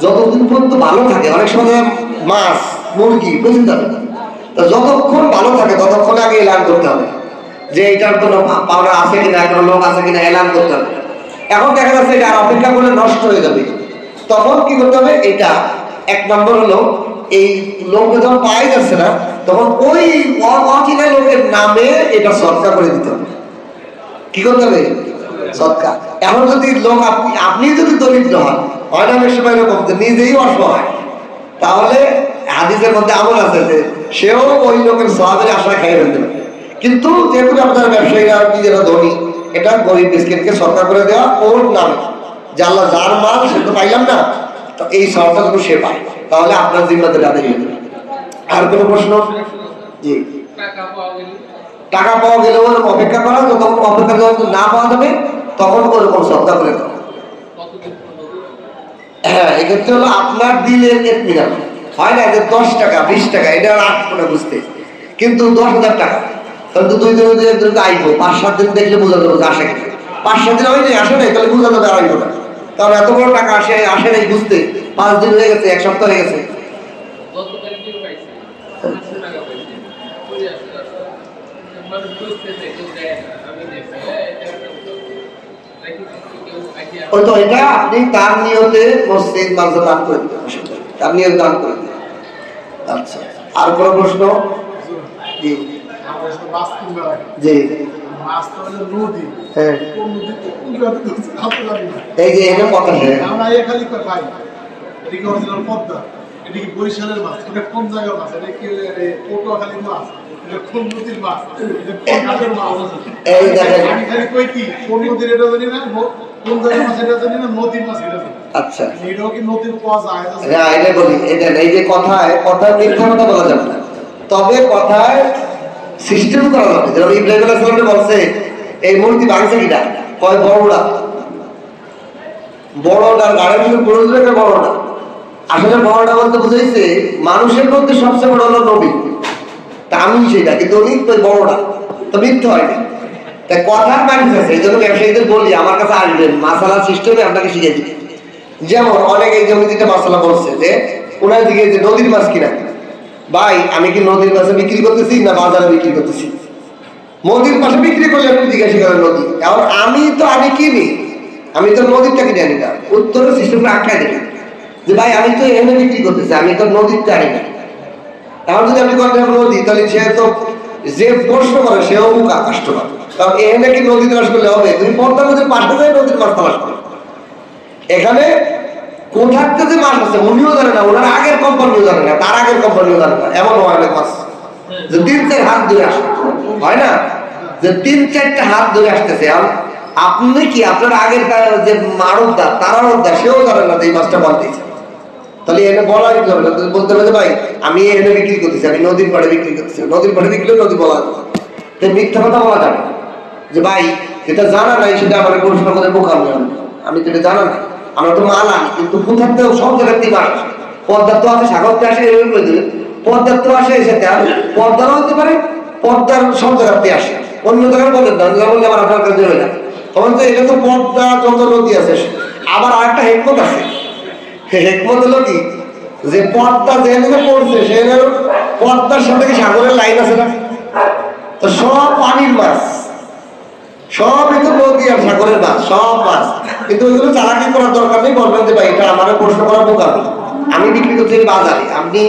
যতদিন পর্যন্ত ভালো থাকে, অনেক সময় মাছ মুরগি বুঝতে হবে, তো যতক্ষণ ভালো থাকে ততক্ষণ আগে এলান করতে হবে যে এটার কোনো পাওনা আছে কিনা, কোনো লোক আছে কিনা, এলান করতে হবে। এখন দেখা যাচ্ছে এটা আর অপেক্ষা করে নষ্ট হয়ে যাবে, তখন কি করতে হবে? এটা 1 নম্বর হলো, এই লোককে যখন পাই যাচ্ছে না, তখন ওই অচিনা লোকের নামে এটা সৎকার করে দিতে হবে। কি করতে হবে? সৎকার। এখন যদি লোক আপনি যদি দরিদ্র হন, হয় না অনেক সময় এরকম নিজেই অসহায়, তাহলে হাদিসের মধ্যে আমল আছে যে সেও ওই লোকের সওয়াবের আশা খেয়ে ফেলতে পারে। কিন্তু যেহেতু আপনার ব্যবসায়ীরা নিজেরা ধনী, এটা গরিব মিসকিনকে সৎকার করে দেওয়া ওর নামে, যে আল্লাহ যার মাল সে তো পাইলাম না, তো এই সওয়াবটা যদি সে পায়, তাহলে আপনার জিম্মাদারি আদায় হয়ে যাবে। আর কোনো প্রশ্ন? জি। টাকা পাওয়া গেলেও অপেক্ষা করা, যতক্ষণ অপেক্ষা যখন না পাওয়া যাবে তখন ওরকম সৎকার করে দেওয়া। হ্যাঁ, এক্ষেত্রে হলো আপনার দিলের ইতমিনান। হয় না যে 10 টাকা 20 টাকা, এটা আর 8 করে বুঝতে, কিন্তু 10,000 টাকা, তাহলে তো 2 দিন আইবো, 5-7 দিন দেখলে বোঝা যাবে যে আসে কিনা। 5-7 দিন হয়নি, আসে নাই, তাহলে বোঝা যাবে আইবো না। কারণ এত বড় টাকা আসে নাই বুঝতে 5 দিন হয়ে গেছে, 1 সপ্তাহ হয়ে গেছে। ওই তো এটা আপনি তার নিয়তে মসজিদ মাদ্রাসা দান করে দিতে, তার নিয়ত দান করে দিতে। আচ্ছা, আর কোনো প্রশ্ন? জি জি হ্যাঁ, এই যে এটা কথা
বরিশালের মাছ, এটা কোন জায়গার মাছ? এটা কি পটুয়াখালীর মাছ? এটা কোন নদীর মাছ? এটা কোন মাছ?
এই দেখেন,
আমি খালি কই কি কোন নদীর এটা জানি না, কোন জায়গার মাছ এটা জানি না, নদীর মাছ এটা জানি।
আচ্ছা,
এটাও কি নদীর পাওয়া যায়?
না, এটা বলি, এটা এই যে কথায় মিথ্যা কথা বলা যাবে না, তবে কথায় সিস্টেম করা যাবে। যেমন ইব্রাহিম আলাইহিস সালাম বলছে এই মূর্তি ভাঙছে কিনা, কয় বড়টা, বড়টার গাড়ির মধ্যে প্রয়োজন একটা বড়টা। আসলে বড়টা বলতে বুঝাইছে মানুষের মধ্যে সবচেয়ে বড় হলো নবী, তা আমি সেটা, কিন্তু উনি বড়টা, তো মিথ্যা হয়নি। তাই কথার মানুষ আছে, এই জন্য ব্যবসায়ীদের বলি আমার কাছে আসবেন, মাসালা সিস্টেমে আপনাকে শিখে দিই। যেমন অনেক এই জমিতে মাসালা বলছে যে ওনার দিকে যে নদীর মাছ কিনা, ভাই আমি কি নদীর মাছে বিক্রি করতেছি না বাজারে বিক্রি করতেছি? নদীর পাশে বিক্রি করলে আপনি জিজ্ঞাসা করেন নদী, এখন আমি কিনি, আমি তো নদীরটা কিনে আনি না, উত্তরের সিস্টেমটা আটকায় দেবেন যে ভাই আমি তো এনে বিক্রি করতেছি, আমি তো নদীরটা আনি না। এখন যদি আপনি করেন নদী, তাহলে সে তো যে প্রশ্ন করে সেও মুখা কাস্টমার, কারণ এনে কি নদী তালাশ করলে হবে? তুমি পদ্মা নদীর পাশে যায় নদীর মাছ তালাশ করো। এখানে কোথার যে মাছ আছে উনিও জানে না, ওনার আগের কোম্পানিও জানে না, তার আগের কোম্পানিও জানে না, এমন হয় অনেক মাছ যে 3-4 হাত ধরে আসে, হয় না যে 3-4টা হাত ধরে আসতেছে। আপনি কি আপনার আগের যে আড়তদার, তার আড়তদার সেও জানে না যে এই মাছটা বলতেছে, তাহলে এনে বলা দিতে হবে না, বলতে হবে যে ভাই আমি এনে বিক্রি করতেছি, আমি নদীর পাড়ে বিক্রি করতেছি। নদীর পাড়ে বিক্রি নদী বলা যাবে, মিথ্যা কথা বলা যাবে যে ভাই যেটা জানা নাই সেটা আমার প্রশ্ন করে বোকামি হবে, আমি তো এটা জানা নাই, আমরা তো মাল আনি, কিন্তু কোথার থেকে সব জায়গার থেকে মাছ আসে, পদ্মার তো আছে, সাগরতে আসে, এভাবে করে দেবে, পদ্মার তো আসে, সেটা পদ্মারও হতে পারে, পদ্মার সব জায়গার থেকে আসে, অন্য জায়গায় বলেন না, বললে আমার আপনার কাছে হয়ে যায়। তখন তো এটা তো পদ্মা যত নদী আছে, আবার আরেকটা হেকমত আছে। হেকমত হলো কি, যে পদ্মা যেখানে পড়ছে সেখানে পদ্মার সাথে কি সাগরের লাইন আছে না? তো সব পানির মাছ, সব কিন্তু নদী আর সাগরের মাছ, সব মাছ। কিন্তু ওইগুলো চালাকি করার দরকার নেই, বলবেন যে ভাই এটা আমার প্রশ্ন করার বোকামি, আমি বিক্রি করছি বাজারে, আপনি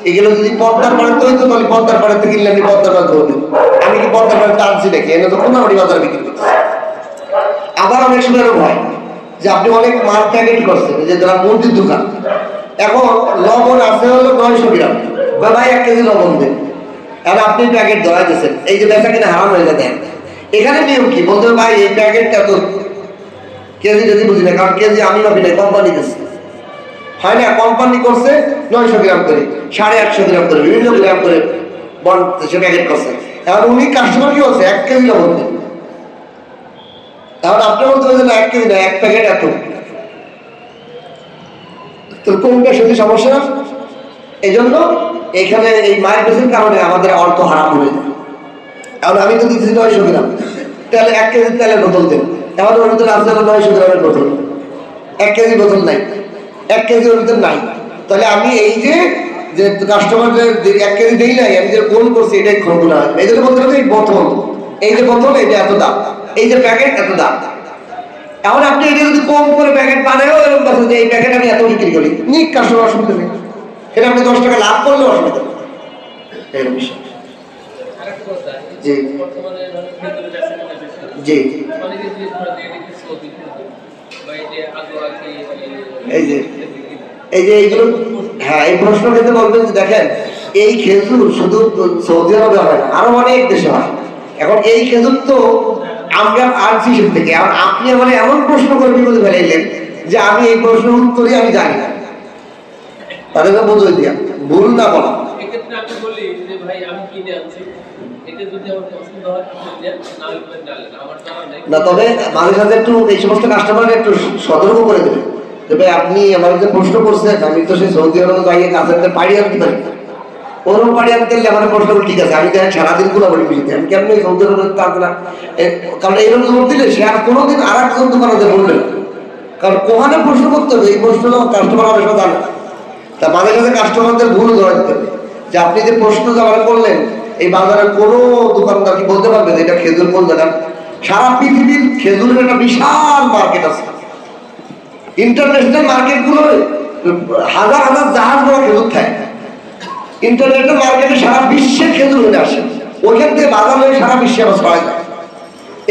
এগুলো যদি পদ্মার পাড়ে তো হইতো তাহলে পদ্মার পাড়াতে কিনলে আপনি পদ্মার পাড়ে ধরবেন। আমি কি পদ্মার পাড়ে টানছি নাকি? এনে তো কোনাবাড়ি বাজারে বিক্রি করছি। আবার অনেক সময় এরকম হয় যে আপনি অনেক মাল প্যাকেট করছেন, যে যারা মুরগির দোকান, এখন লবণ আছে হলো 900 গ্রাম, ভাই 1 কেজি লবণ দেন, আর আপনি প্যাকেট ধরাই দিচ্ছেন, এই যে বেচা কিনা হারাম হয়ে যায়। এখানে নিয়ম কি? বলতে ভাই এই প্যাকেটটা তো কেজি যদি বুঝি না, কারণ কেজি আমি ভাবি না, কোম্পানি দিচ্ছে, হয় না? কোম্পানি করছে 900 গ্রাম করে, 850 গ্রাম করে, বিভিন্ন গ্রাম করে সে প্যাকেট করছে। এখন উনি কাস্টমার কি বলছে 1 কেজি লবণ দেন, এখন আপনি বলতে পারছেন 1 কেজি না, 1 প্যাকেট এত, তো কোনটা সত্যি সমস্যা? এই জন্য এখানে এই মায়ের পেছনের কারণে আমাদের অর্থ হারাম হয়ে যায়। এখন আমি তো দিচ্ছি 900 গ্রাম তাহলে 1 কেজি তেলের বোতল দেন, এখন ওর ভিতরে আছে 900 গ্রামের বোতল, 1 কেজি বোতল নাই, 1 কেজি ওর ভিতরে নাই, তাহলে আমি এই যে কাস্টমারদের 1 কেজি দেই নাই, আমি যে গোল করছি এটাই খরচ না। এই জন্য বলতে হবে এই বোতল, এই যে বোতল এটা এত দাম, এই যে প্যাকেট এত দাম। এখন আপনি এটা যদি কম করে প্যাকেট বানায়ও এরকম বলছেন যে এই প্যাকেট আমি এত বিক্রি করি, নিক কাস্টমার, অসুবিধা নেই, সেটা আপনি 10 টাকা লাভ করলেও অসুবিধা নেই, এরকম বিষয়। জি জি এই যে এইগুলো, হ্যাঁ এই প্রশ্ন কিন্তু বলবেন যে দেখেন এই খেজুর শুধু সৌদি আরবে হয় না, আরো অনেক দেশে হয়। এখন এই খেজুর তো আমরা আনছি সব থেকে, আপনি আমার এমন প্রশ্ন করে বিপদে ফেলাইলেন যে আমি এই প্রশ্নের উত্তরই আমি জানি না, তাদেরকে বুঝিয়ে দিয়া ভুল না বলা।
এক্ষেত্রে আমি বলি যে ভাই আমি কিনে আনছি, এটা যদি আমার পছন্দ হয় না হলে ডালেন, আমার জানা নেই
না, তবে মাঝে সাথে একটু এই সমস্ত কাস্টমারকে একটু সতর্ক করে দেবেন যে ভাই আপনি আমার যে প্রশ্ন করছেন, আমি তো সেই সৌদি আরবে যাইয়ে কাছে পাড়ি আনতে পারি না, ওরও পাড়ি আনতে গেলে আমার প্রশ্ন ঠিক আছে, আমি দেখেন সারাদিন গুলো বলি বুঝতে, আমি কেমনি সৌদি আরবে কাজ না, কারণ এইরকম জোর দিলে সে আর কোনোদিন আর এক জন দোকানে বলবে না, কারণ কোহানে প্রশ্ন করতে হবে, এই প্রশ্ন কাস্টমার অনেক সময় জানে। তা মাঝে সাথে কাস্টমারদের ভুল ধরা দিতে হবে যে আপনি যে প্রশ্ন জমা করলেন, এই বাজারের কোনো দোকানদার কি বলতে পারবে যে এটা খেজুর কোন জায়গা? সারা পৃথিবীর খেজুরের একটা বিশাল মার্কেট আছে, ইন্টারন্যাশনাল মার্কেট গুলো হাজার হাজার জাহাজ বড় খেজুর থাকে, ইন্টারন্যাশনাল মার্কেটে সারা বিশ্বের খেজুর হয়ে আসে, ওইখান থেকে বাজার হয়ে সারা বিশ্বে আবার ছড়ায় যায়।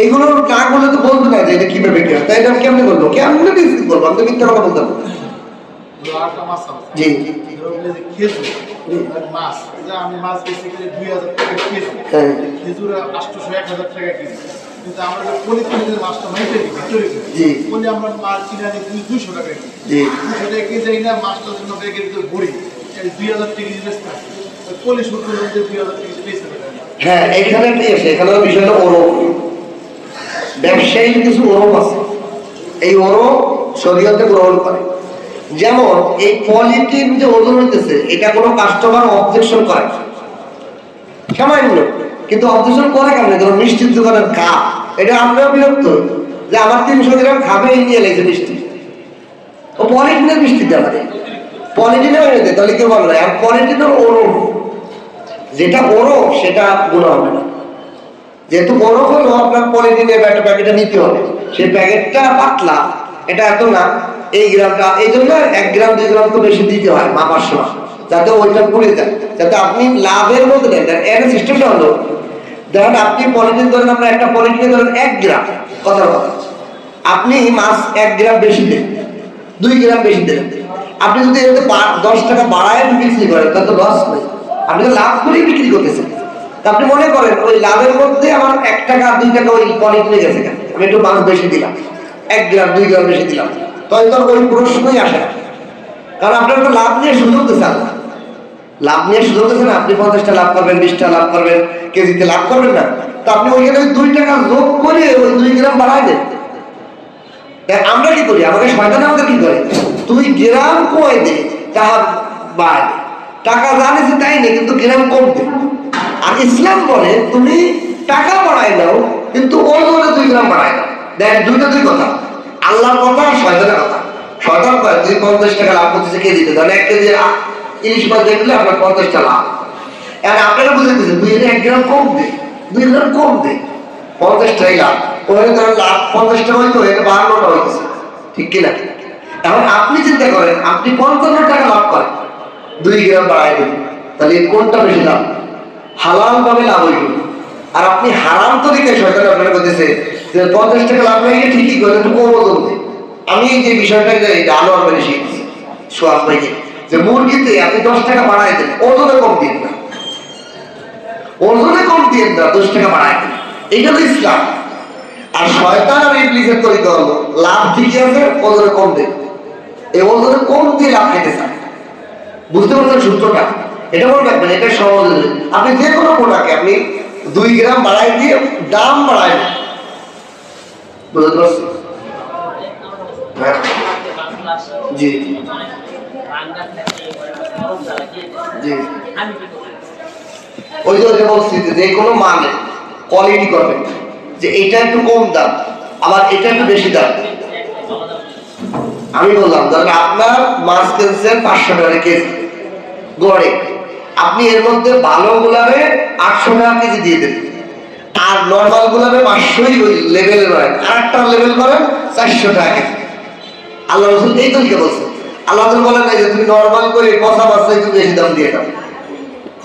এইগুলোর না করলে তো বলতো না যে এটা কিভাবে বিক্রি হয়, তাই এটা আমি কেমনি বলবো, কেমনি বিক্রি করবো, আমি তো মিথ্যা কথা বলতে পারবো।
আরেকটা মাছ আছে,
জি
ধরুন এই যে খেজুর আর মাছ, যা আমি মাছ বেশি করে 2000 টাকা কেজি,
হ্যাঁ
খেজুর 800-1000 টাকা কেজি, কিন্তু আমরা যে পলিথিনের মাছটা মাইতে দিই ভিতরে,
জি
বলি আমরা মাছ কিনে আনি 200 টাকা কেজি,
জি
200 টাকা কেজি এই না মাছটার জন্য ব্যাগের ভিতরে ভরি, এই 2000 টাকা কেজি বেচতে হয়, পলি শুরু করলে 2000 টাকা কেজি বেচতে পারে।
হ্যাঁ, এখানে কি আছে, এখানে বিষয়টা ওরম, ব্যবসায়ী কিছু ওরম আছে, এই ওরম শরীয়তে গ্রহণ করে। যেমন এই পলিথিন যে ওজন হইতেছে, এটা কোনো কাস্টমার অবজেকশন করে সামান্য, কিন্তু অবজেকশন করে কেমন? ধরো মিষ্টির দোকানের কাপ, এটা আমরাও বিরক্ত যে আমার 300 গ্রাম খাবে এই নিয়ে লেগেছে মিষ্টি, ও পলিথিনের মিষ্টি দেওয়া পারে, পলিথিনে হয়ে যায়, তাহলে কেউ বলবে না। আর পলিথিনের ওরম, যেটা ওরম সেটা গুণ হবে না, যেহেতু ওরম হলো আপনার পলিথিনের একটা প্যাকেটে নিতে হবে, সেই প্যাকেটটা পাতলা, এটা এত না, এই গ্রামটা, এই জন্য 1 গ্রাম 2 গ্রাম তো বেশি দিতে হয় মাপার সময়, যাতে ওইটা পুড়ে যায়, যাতে আপনি লাভের মধ্যে নেন। এর সিস্টেমটা হলো, দেখেন আপনি পলিথিন ধরেন, আপনার একটা পলিথিনে ধরেন 1 গ্রাম, কথার কথা, আপনি মাছ 1 গ্রাম বেশি দেন, 2 গ্রাম বেশি দেন, আপনি যদি এতে 10 টাকা বাড়ায় বিক্রি করেন তাহলে তো লস নেই, আপনি তো লাভ করেই বিক্রি করতেছেন। আপনি মনে করেন ওই লাভের মধ্যে আমার 1 টাকা 2 টাকা ওই পলিথিনে গেছে, আমি একটু মাছ বেশি দিলাম, 1 গ্রাম 2 গ্রাম বেশি দিলাম, তাই তো ওই প্রশ্নই আসে না, কারণ আপনার তো লাভ নিয়ে সুযোগ দিচ্ছেন, লাভ নিয়ে সুযোগ দিচ্ছেন, আপনি 50টা লাভ করবেন, 20টা লাভ করবেন, কেজিতে লাভ করবেন না, তো আপনি ওইখানে ওই 2 টাকা যোগ করে ওই 2 গ্রাম বাড়ায় দেন। আমরা কি করি, আমাকে শয়তান আমাদের কি করে, 2 গ্রাম কমে দে, টাকা বাড়ে, টাকা জানিস তাই নেই, কিন্তু গ্রাম কম দে। আর ইসলাম বলে তুমি টাকা বাড়ায় দাও, কিন্তু ওজনে 2 গ্রাম বাড়ায় দাও। দেখ দুইটা দুই কথা, আল্লাহর কথা আর শয়তানের কথা। শয়তান করে 250 টাকা লাভ করতেছে কেজিতে, ধরেন 1 কেজি ইলিশ মাছ দেখলে আপনার 50 টাকা লাভ। এখন আপনারা বুঝাইতেছেন 1 গ্রাম কম দে, 2 গ্রাম কম দে, 50 টাকাই লাভ। ওখানে ধরেন লাভ 50 টাকা হয়তো এটা 52 টাকা হইতেছে, ঠিক কিনা? এখন আপনি চিন্তা করেন, আপনি 55 টাকা লাভ করেন, 2 গ্রাম বাড়াই দেন, তাহলে কোনটা বেশি লাভ? হালাল ভাবে লাভ হইল। আর আপনি হারাম তরিকায় শয়তান আপনারা করতেছে যে 50 টাকা লাভ হয়ে গিয়ে ঠিকই করে একটু কম ওজন দেয়। আমি যে বিষয়টা আনোয়ার মানে শিখছি সোহাগ ভাইকে, যে মুরগিতে আপনি 10 টাকা বাড়াই দেন, ওজনে কম দিন না, ওজনে কম দিন না, 10 টাকা বাড়াই দেন, এইটা তো ইসলাম। আর শয়তান আর ইবলিসের তরিকা হলো লাভ ঠিকই আছে, ওজনে কম দেন, এই ওজনে কম দিয়ে লাভ খেতে চান। বুঝতে পারছেন সূত্রটা? এটা মনে রাখবেন, এটা সহজ। আপনি যে কোনো প্রোডাক্টে আপনি 2 গ্রাম বাড়াই দিয়ে দাম বাড়াই দেন, বুঝতে পারছেন? হ্যাঁ জি জি জি, ওই যে বলছি যে কোনো মানে কোয়ালিটি করবেন, যে এটা একটু কম দাম আবার এটা একটু বেশি দাম। আমি বললাম ধরেন আপনার মাছ কিনছেন 500 টাকা কেজি গড়ে, আপনি এর মধ্যে ভালো গুলাবে 800 টাকা কেজি দিয়ে দেন, আর নর্মাল গুলাবে 500ই ওই লেভেলে করেন, আর একটা লেভেল করেন 400 টাকা কেজি। আল্লাহ রসুল এই তরিকা বলছে। আল্লাহ রসুল বলেন নাই যে তুমি নর্মাল করে পচা মাছটা একটু বেশি দাম দিয়ে দাও।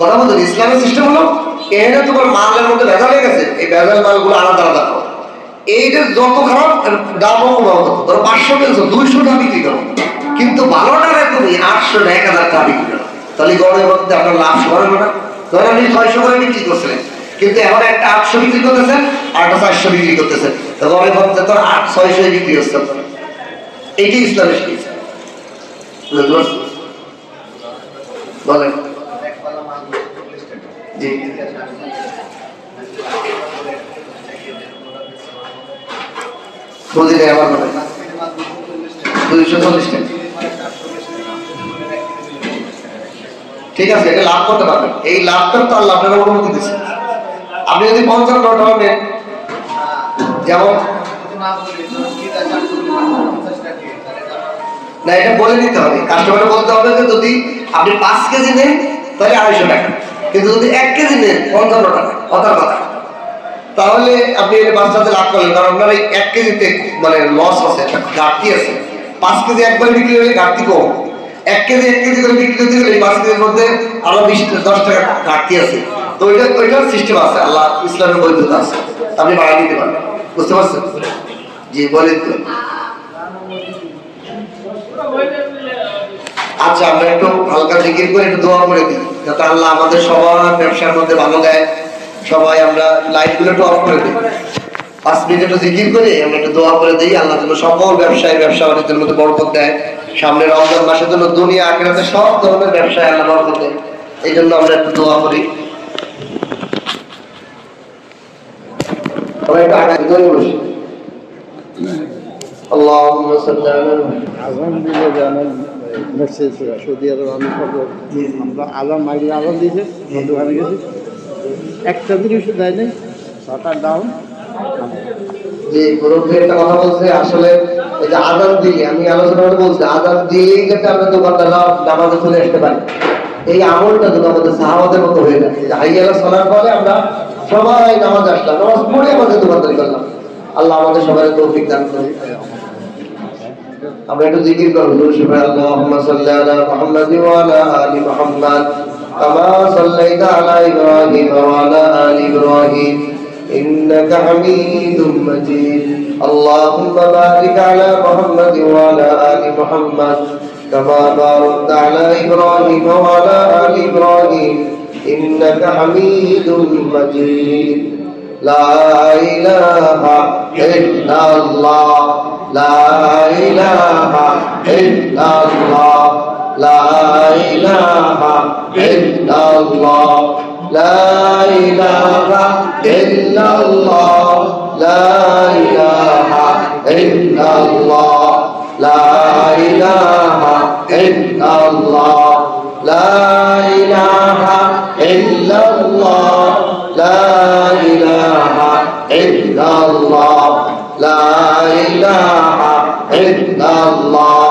কথা বলতেন ইসলামের সিস্টেম হলো এখানে তোমার মালের মধ্যে ভেজাল হয়ে গেছে, এই ভেজাল মালগুলো আলাদা আলাদা করো। এইটা যত খারাপ দামও কমাও, কত ধরো 500 কিনছো 200 টাকা বিক্রি করো, কিন্তু ভালোটা তুমি 800 টাকা 1000 টাকা বিক্রি করো, তাহলে গড়ের মধ্যে আপনার লাভ সবার না। ধরেন আপনি 600 করে বিক্রি করছিলেন, কিন্তু এখন একটা 800 বিক্রি করতেছেন আর একটা 400 বিক্রি করতেছেন, তো গড়ের মধ্যে তো 600 বিক্রি হচ্ছে। এইটাই ইসলামের শিক্ষা। বলেন জি, বুঝি নাই আমার মনে 240 টাকা। ঠিক আছে, এটা লাভ করতে পারবেন, এই লাভটা তো আল্লাহ আপনার অনুমতি দিচ্ছে। আপনি যদি 50 টাকা নেন, যেমন না, এটা বলে দিতে হবে, কাস্টমারকে বলতে হবে যে যদি আপনি 5 কেজি নেন তাহলে 250 টাকা, কিন্তু যদি 1 কেজি নেন 55 টাকা, কথার কথা। তাহলে আপনি এই বাচ্চাতে লাভ করলেন, কারণ আপনার এই 1 কেজিতে মানে লস আছে, একটা ঘাটতি আছে। 5 কেজি একবার বিক্রি হলে ঘাটতি কম, 1 কেজি করে বিক্রি করতে গেলে 5 কেজির মধ্যে আরো 10 টাকা ঘাটতি আছে। তো ওইটার সিস্টেম আছে, আল্লাহ ইসলামের বৈধতা আছে, আপনি বাড়াই দিতে পারবেন। বুঝতে পারছেন? জি বলেন তো। আচ্ছা, আমরা একটু হালকা জিকির করে একটু দোয়া করে দিই, যাতে আল্লাহ আমাদের সবার ব্যবসার মধ্যে ভালো দেয়। সবাই আমরা লাইট গুলো একটু অফ করে দিই, 5 মিনিট একটু জিকির করে আমরা একটু দোয়া করে দিই। আল্লাহ যেন সকল ব্যবসায়ী ব্যবসা বাণিজ্যের মধ্যে বরকত দেয়, সামনে রমজান মাসের জন্য দুনিয়া আখিরাতে সব ধরনের ব্যবসায় আল্লাহ বরকত দেয়। এই জন্য আমরা একটু দোয়া করি। সবাই একটু আগে ধরে বসি। اللهم صل على
সৌদি আরব আমি খবর আমরা আলাম মাইলে আলাম দিয়েছে দোকানে গেছি, একটা জিনিস দেয় নাই, 6টার ডাউন।
যে মুরব্বী একটা কথা বলছে, আসলে এই যে আযান দিয়ে আমি আলোচনা করে বলছি, আযান দিয়েই যাতে আমরা দোকানদাররা নামাজে চলে আসতে পারি, এই আমলটা যেন আমাদের সাহাবাদের মতো হয়ে যায়। যে হাইয়া আলাস সালার পরে আমরা সবাই নামাজ আসলাম, নামাজ পড়ে আমাদের দোকানদারি করলাম। আল্লাহ আমাদের সবাই তৌফিক দান করুন। আমরা একটু জিকির করব, আল্লাহুম্মা সাল্লি আলা মুহাম্মাদ ওয়া আলা আলি মুহাম্মাদ কামা সাল্লাইতা আলা ইব্রাহিম ওয়া আলা আলি ইব্রাহিম ইন্নাকা হামিদুম মাজিদ। আল্লাহুম্মা বারিক আলা মুহাম্মাদ ওয়া আলা আলি মুহাম্মাদ কামা বারাকতা আলা ইব্রাহিম ওয়া আলা আলি ইব্রাহিম ইন্নাকা হামিদুম মাজিদ। লা ইলাহা ইল্লাল্লাহ লা ইলাহা ইল্লাল্লাহ লা ইলাহা ইল্লাল্লাহ লা ইলাহা ইল্লাল্লাহ লা ইলাহা ইল্লাল্লাহ লা ইলাহা ইল্লাল্লাহ লা ইলাহা ইল্লাল্লাহ লা ইলাহা ইল্লাল্লাহ লা ইলাহা ইল্লাল্লাহ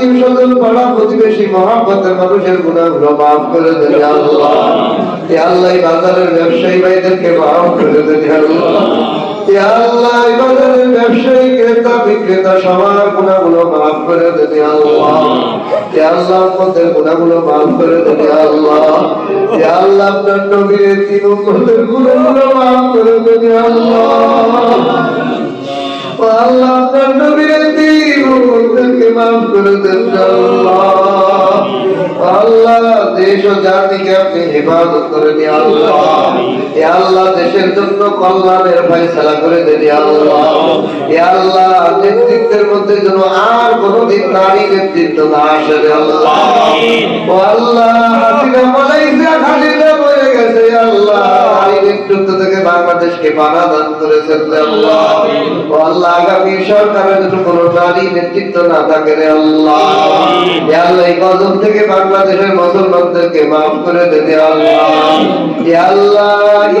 আত্মীয় স্বজন পাড়া প্রতিবেশী মহব্বতের মানুষের গুনাহগুলো মাফ করে দেন ইয়া আল্লাহ। ইয়া আল্লাহ এই বাজারের ব্যবসায়ী ভাইদেরকে মাফ করে দেন ইয়া আল্লাহ। ইয়া আল্লাহ এই বাজারের ব্যবসায়ী ক্রেতা বিক্রেতা সবার গুনাহগুলো মাফ করে দেন ইয়া আল্লাহ। ইয়া আল্লাহ আমাদের গুনাহগুলো মাফ করে দেন ইয়া আল্লাহ। ইয়া আল্লাহ আপনার নবীর তিন উম্মতের গুনাহগুলো মাফ করে দেন ইয়া আল্লাহ। ও আল্লাহ আপনার নবীর তিন উম্মতকে মাফ করে দেন ইয়া আল্লাহ। আল্লাহ দেশ ও জাতিকে আপনি হেফাজত করে দিন আল্লাহ। ইয়া আল্লাহ দেশের জন্য কল্যাণের ফয়সালা করে দেন ইয়া আল্লাহ। ইয়া আল্লাহ নেতৃত্বের মধ্যে যেন আর কোনোদিন নারী নেতৃত্ব না আসে রে আল্লাহ। ও আল্লাহ হাসিনা মালয়েশিয়া খালিদা হয়ে গেছে ইয়া আল্লাহ, নারী নেতৃত্ব থেকে বাংলাদেশকে বাধা দান করেছেন রে আল্লাহ। ও আল্লাহ আগামী সরকারের জন্য কোনো নারী নেতৃত্ব না থাকে রে আল্লাহ। ইয়া আল্লাহ এই গজব থেকে বাংলাদেশের মুসলমানদেরকে মাফ করে দেন ইয়া আল্লাহ। ইয়া আল্লাহ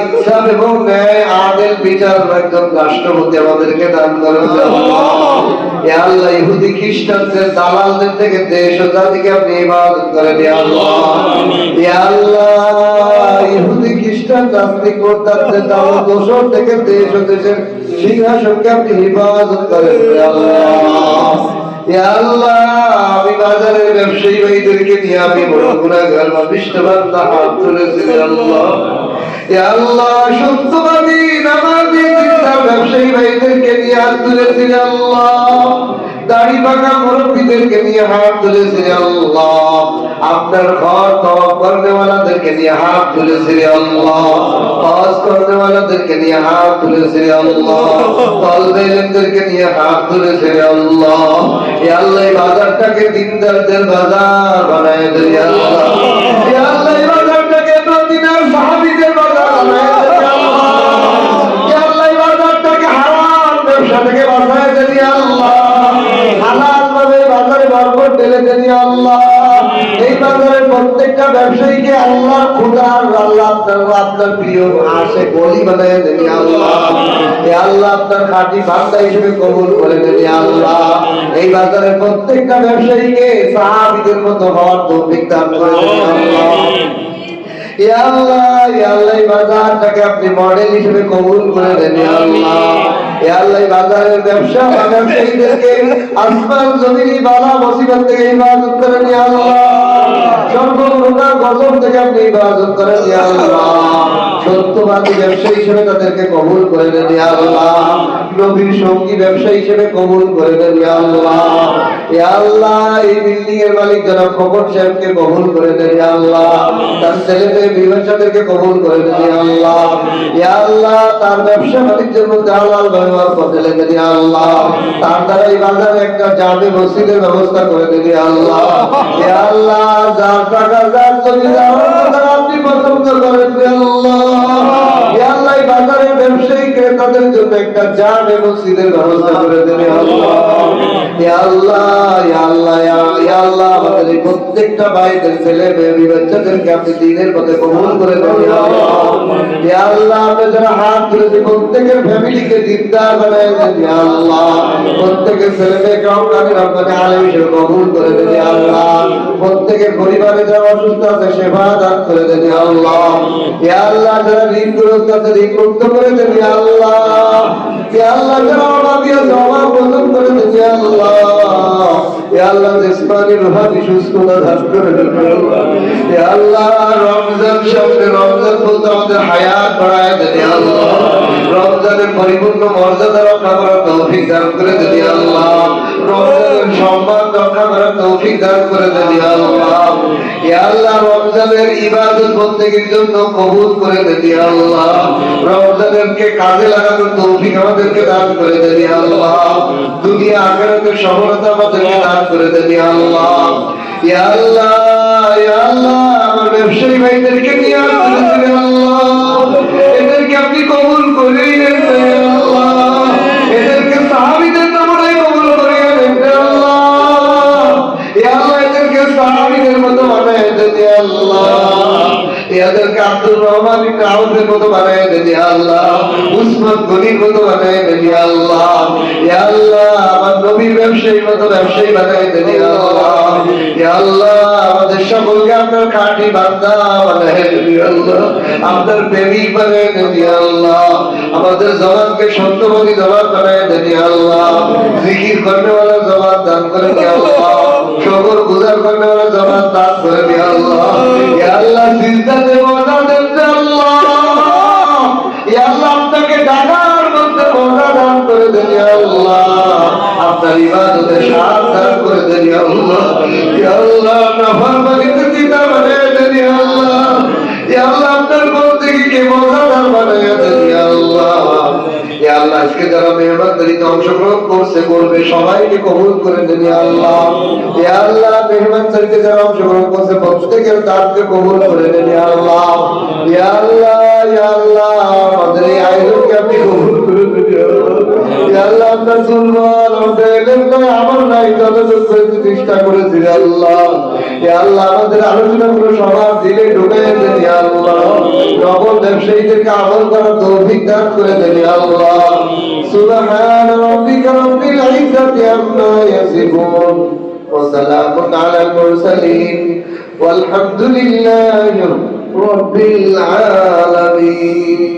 ইনসাফ এবং ন্যায় আদেল বিচার একজন রাষ্ট্রপতি আমাদেরকে দান করুন ইয়া আল্লাহ। ইয়া আল্লাহ ইহুদি খ্রিস্টানদের দালালদের থেকে দেশ ও জাতিকে আপনি ইবাদত করেন ইয়া আল্লাহ। ইয়া আল্লাহ ইহুদি খ্রিস্টান নাস্তিক মুরতাদদের দালাল দোষর থেকে দেশ ও দেশের সিংহাসনকে আপনি হিফাজত করেন ইয়া আল্লাহ। ইয়া আল্লাহ আমি বাজারের ব্যবসায়ী ভাইদেরকে নিয়ে আমি বড় গুনাহগার পাপিষ্ঠবান হাত তুলেছি ইয়া আল্লাহ। ইয়া আল্লাহ সত্যবাদী নামাজি দিনদার ব্যবসায়ী ভাইদেরকে নিয়ে হাত তুলেছি ইয়া আল্লাহ। দাড়ি পাকা মুরব্বীদেরকে নিয়ে হাত তুলেছি ইয়া আল্লাহ। আপনার ঘর তওয়াব করনে ওয়ালাদেরকে নিয়ে হাত তুলেছি ইয়া আল্লাহ। হজ করনে ওয়ালাদেরকে নিয়ে হাত তুলেছি ইয়া আল্লাহ। তালবে ইলমদেরকে নিয়ে হাত তুলেছি ইয়া আল্লাহ। ইয়া আল্লাহ এই বাজারটাকে দিনদারদের বাজার বানায় দেন ইয়া আল্লাহ। ইয়া আল্লাহ এই বাজারটাকে মদিনার সাহাবীদের বাজার বানায় দেন ইয়া আল্লাহ। ইয়া আল্লাহ এই বাজারটাকে হারাম ব্যবসা থেকে বাঁচায় দেন ইয়া আল্লাহ। হালাল ভাবে বাজারে বরকত ঢেলে দেন ইয়া আল্লাহ। এই বাজারের প্রত্যেকটা ব্যবসায়ীকে আল্লাহ খোদার আল্লাহ আপনার প্রিয় আশে গলি বানায় দেন ইয়া আল্লাহ। ইয়া আল্লাহ আপনার খাঁটি বান্দা হিসেবে কবুল করে দেন ইয়া আল্লাহ। এই বাজারের প্রত্যেকটা ব্যবসায়ীকে সাহাবীদের মতো হওয়ার তৌফিক দান করে দেন ইয়া আল্লাহ। ইয়া আল্লাহ ইয়া আল্লাহ এই বাজারটাকে আপনি মডেল হিসেবে কবুল করে দেন ইয়া আল্লাহ। ইয়া আল্লাহ এই বাজারের ব্যবসা ব্যবসায়ীদেরকে আসমান জমিনি বালা মুসিবত থেকে হিফাজত করেন ইয়া আল্লাহ। সর্বপ্রকার গজব থেকে আপনি হিফাজত করেন ইয়া আল্লাহ। সত্যবাদী ব্যবসায়ী হিসেবে তাদেরকে কবুল করে দেন ইয়া আল্লাহ। নবীর সঙ্গী ব্যবসায়ী হিসেবে কবুল করে দেন ইয়া আল্লাহ। ইয়া আল্লাহ এই বিল্ডিং এর মালিক জনাব খোকন সাহেবকে কবুল করে দেন ইয়া আল্লাহ। তার ছেলেদের বিবাহকে কবুল করে দেন ইয়া আল্লাহ। ইয়া আল্লাহ তার ব্যবসা বাণিজ্যের মধ্যে হালাল ব্যবহার করতে দেন ইয়া আল্লাহ। তার দ্বারা এই বাজারে একটা জামে মসজিদের ব্যবস্থা করে দেন ইয়া আল্লাহ। ইয়া আল্লাহ যার টাকা যার জমি যার আপনি পছন্দ করেন ইয়া আল্লাহ। ইয়া আল্লাহ এই বাজারের ব্যবসায়ী ক্রেতাদের জন্য একটা জামে মসজিদের ব্যবস্থা করে দেন ইয়া আল্লাহ। ইয়া আল্লাহ ইয়া আল্লাহ ইয়া আল্লাহ আমাদের এই প্রত্যেকটা ভাইদের ছেলে মেয়ে বাচ্চাদেরকে আপনি দ্বীনের পথে কবুল করে দেন ইয়া আল্লাহ। ইয়া আল্লাহ আমরা যারা হাত তুলেছি প্রত্যেকের ফ্যামিলিকে দিনদার বানায় দেন ইয়া আল্লাহ। প্রত্যেকের ছেলে মেয়েকে রব্বানি আলেম হিসেবে কবুল করে দেন ইয়া আল্লাহ। প্রত্যেকের পরিবারে যারা অসুস্থ আছে সেবা দান করে দেন ইয়া আল্লাহ। ইয়া আল্লাহ যারা ঋণগ্রস্ত আছে ঋণ মুক্ত করে দেন ইয়া আল্লাহ। ইয়া আল্লাহ যারা অভাবী আছে অভাব মোচন করে দেন ইয়া আল্লাহ। ইয়া আল্লাহ জিসমানি রুহানি সুস্থতা দান করে দেন ইয়া আল্লাহ। রমজান সামনে রমজান বলতে আমাদের হায়াত বাড়ায় দেন ইয়া আল্লাহ। রমজানের পরিপূর্ণ মর্যাদা রক্ষা করার তৌফিক দান করে দেন ইয়া আল্লাহ। রমজানের সম্মান রক্ষা করার তৌফিক দান করে দেন ইয়া আল্লাহ। ইয়া আল্লাহ রমজানের ইবাদত বন্দেগীর জন্য কবুল করে দেন ইয়া আল্লাহ। রমজানকে কাজে লাগানোর তৌফিক আমাদেরকে দান করে দেন ইয়া আল্লাহ। দুনিয়া আখিরাতের সফলতা আমাদেরকে দান করে দেন ইয়া আল্লাহ। ইয়া আল্লাহ ইয়া আল্লাহ আমার ব্যবসায়ী ভাইদেরকে নিয়ে আসছেন ইয়া আল্লাহ। এদেরকে আপনি কবুল করে নেন ইয়া আল্লাহ। এদেরকে সাহাবীদের নমুনায় কবুল করে নেন ইয়া আল্লাহ। ইয়া আল্লাহ এদেরকে সাহাবীদের মতো বানায় দেন ইয়া আল্লাহ। এদেরকে আব্দুর রহমান ইবনে আউফের মতো বানায় দেন ইয়া আল্লাহ, উসমান গনির মতো বানায় দেন ইয়া আল্লাহ, ইয়া আল্লাহ আমার নবীর ব্যবসায়ীর মতো ব্যবসায়ী বানায় দেন ইয়া আল্লাহ, ইয়া আল্লাহ আমাদের সকলকে আপনার খাঁটি বান্দা বানায় দেন ইয়া আল্লাহ, আপনার প্রেমিক বানায় দেন ইয়া আল্লাহ, আমাদের জবানকে সত্যবাদী জবান বানায় দেন ইয়া আল্লাহ, জিকির করনে वाला জবান দান করেন ইয়া আল্লাহ, শুকর গুজার করনে वाला জবান দান করেন ইয়া আল্লাহ, ইয়া আল্লাহ সিজদাতে মজা দেন ইয়া আল্লাহ, ইয়া আল্লাহ আপনাকে ডাকার মধ্যে মজা দান করে দেন ইয়া আল্লাহ, আপনার ইবাদতে সাথ দান করে দেন ইয়া আল্লাহ, ইয়া আল্লাহ নাফরমানিতে জিন্দা বানায় দেন ইয়া আল্লাহ, ইয়া আল্লাহ আপনার বন্দেগীকে মজাদার বানায় দেন ইয়া আল্লাহ, ইয়া আল্লাহ আজকে যারা মেহমানদারিতে অংশগ্রহণ করছে করবে সবাইকে কবুল করে দেন ইয়া আল্লাহ, ইয়া আল্লাহ মেহমানদারিতে যারা অংশগ্রহণ করছে প্রত্যেকের দানকে কবুল করে দেন ইয়া আল্লাহ, ইয়া আল্লাহ ইয়া আল্লাহ আমাদের এই আয়োজনকে আপনি কবুল করে দেন ইয়া আল্লাহ, ইয়া আল্লাহ আমরা দুর্বল আমাদের এলেম নাই আমল নাই যতটুকু করে চেষ্টা করেছি ইয়া আল্লাহ, ইয়া আল্লাহ আমাদের আলোচনাগুলো সবার দিলে ঢুকে দেন ইয়া আল্লাহ, নবল ব্যবসায়ীদেরকে আমল করার তৌফিক দান করে দেন ইয়া আল্লাহ। سبحان ربك رب العزة عما يصفون وسلام على المرسلين والحمد لله رب العالمين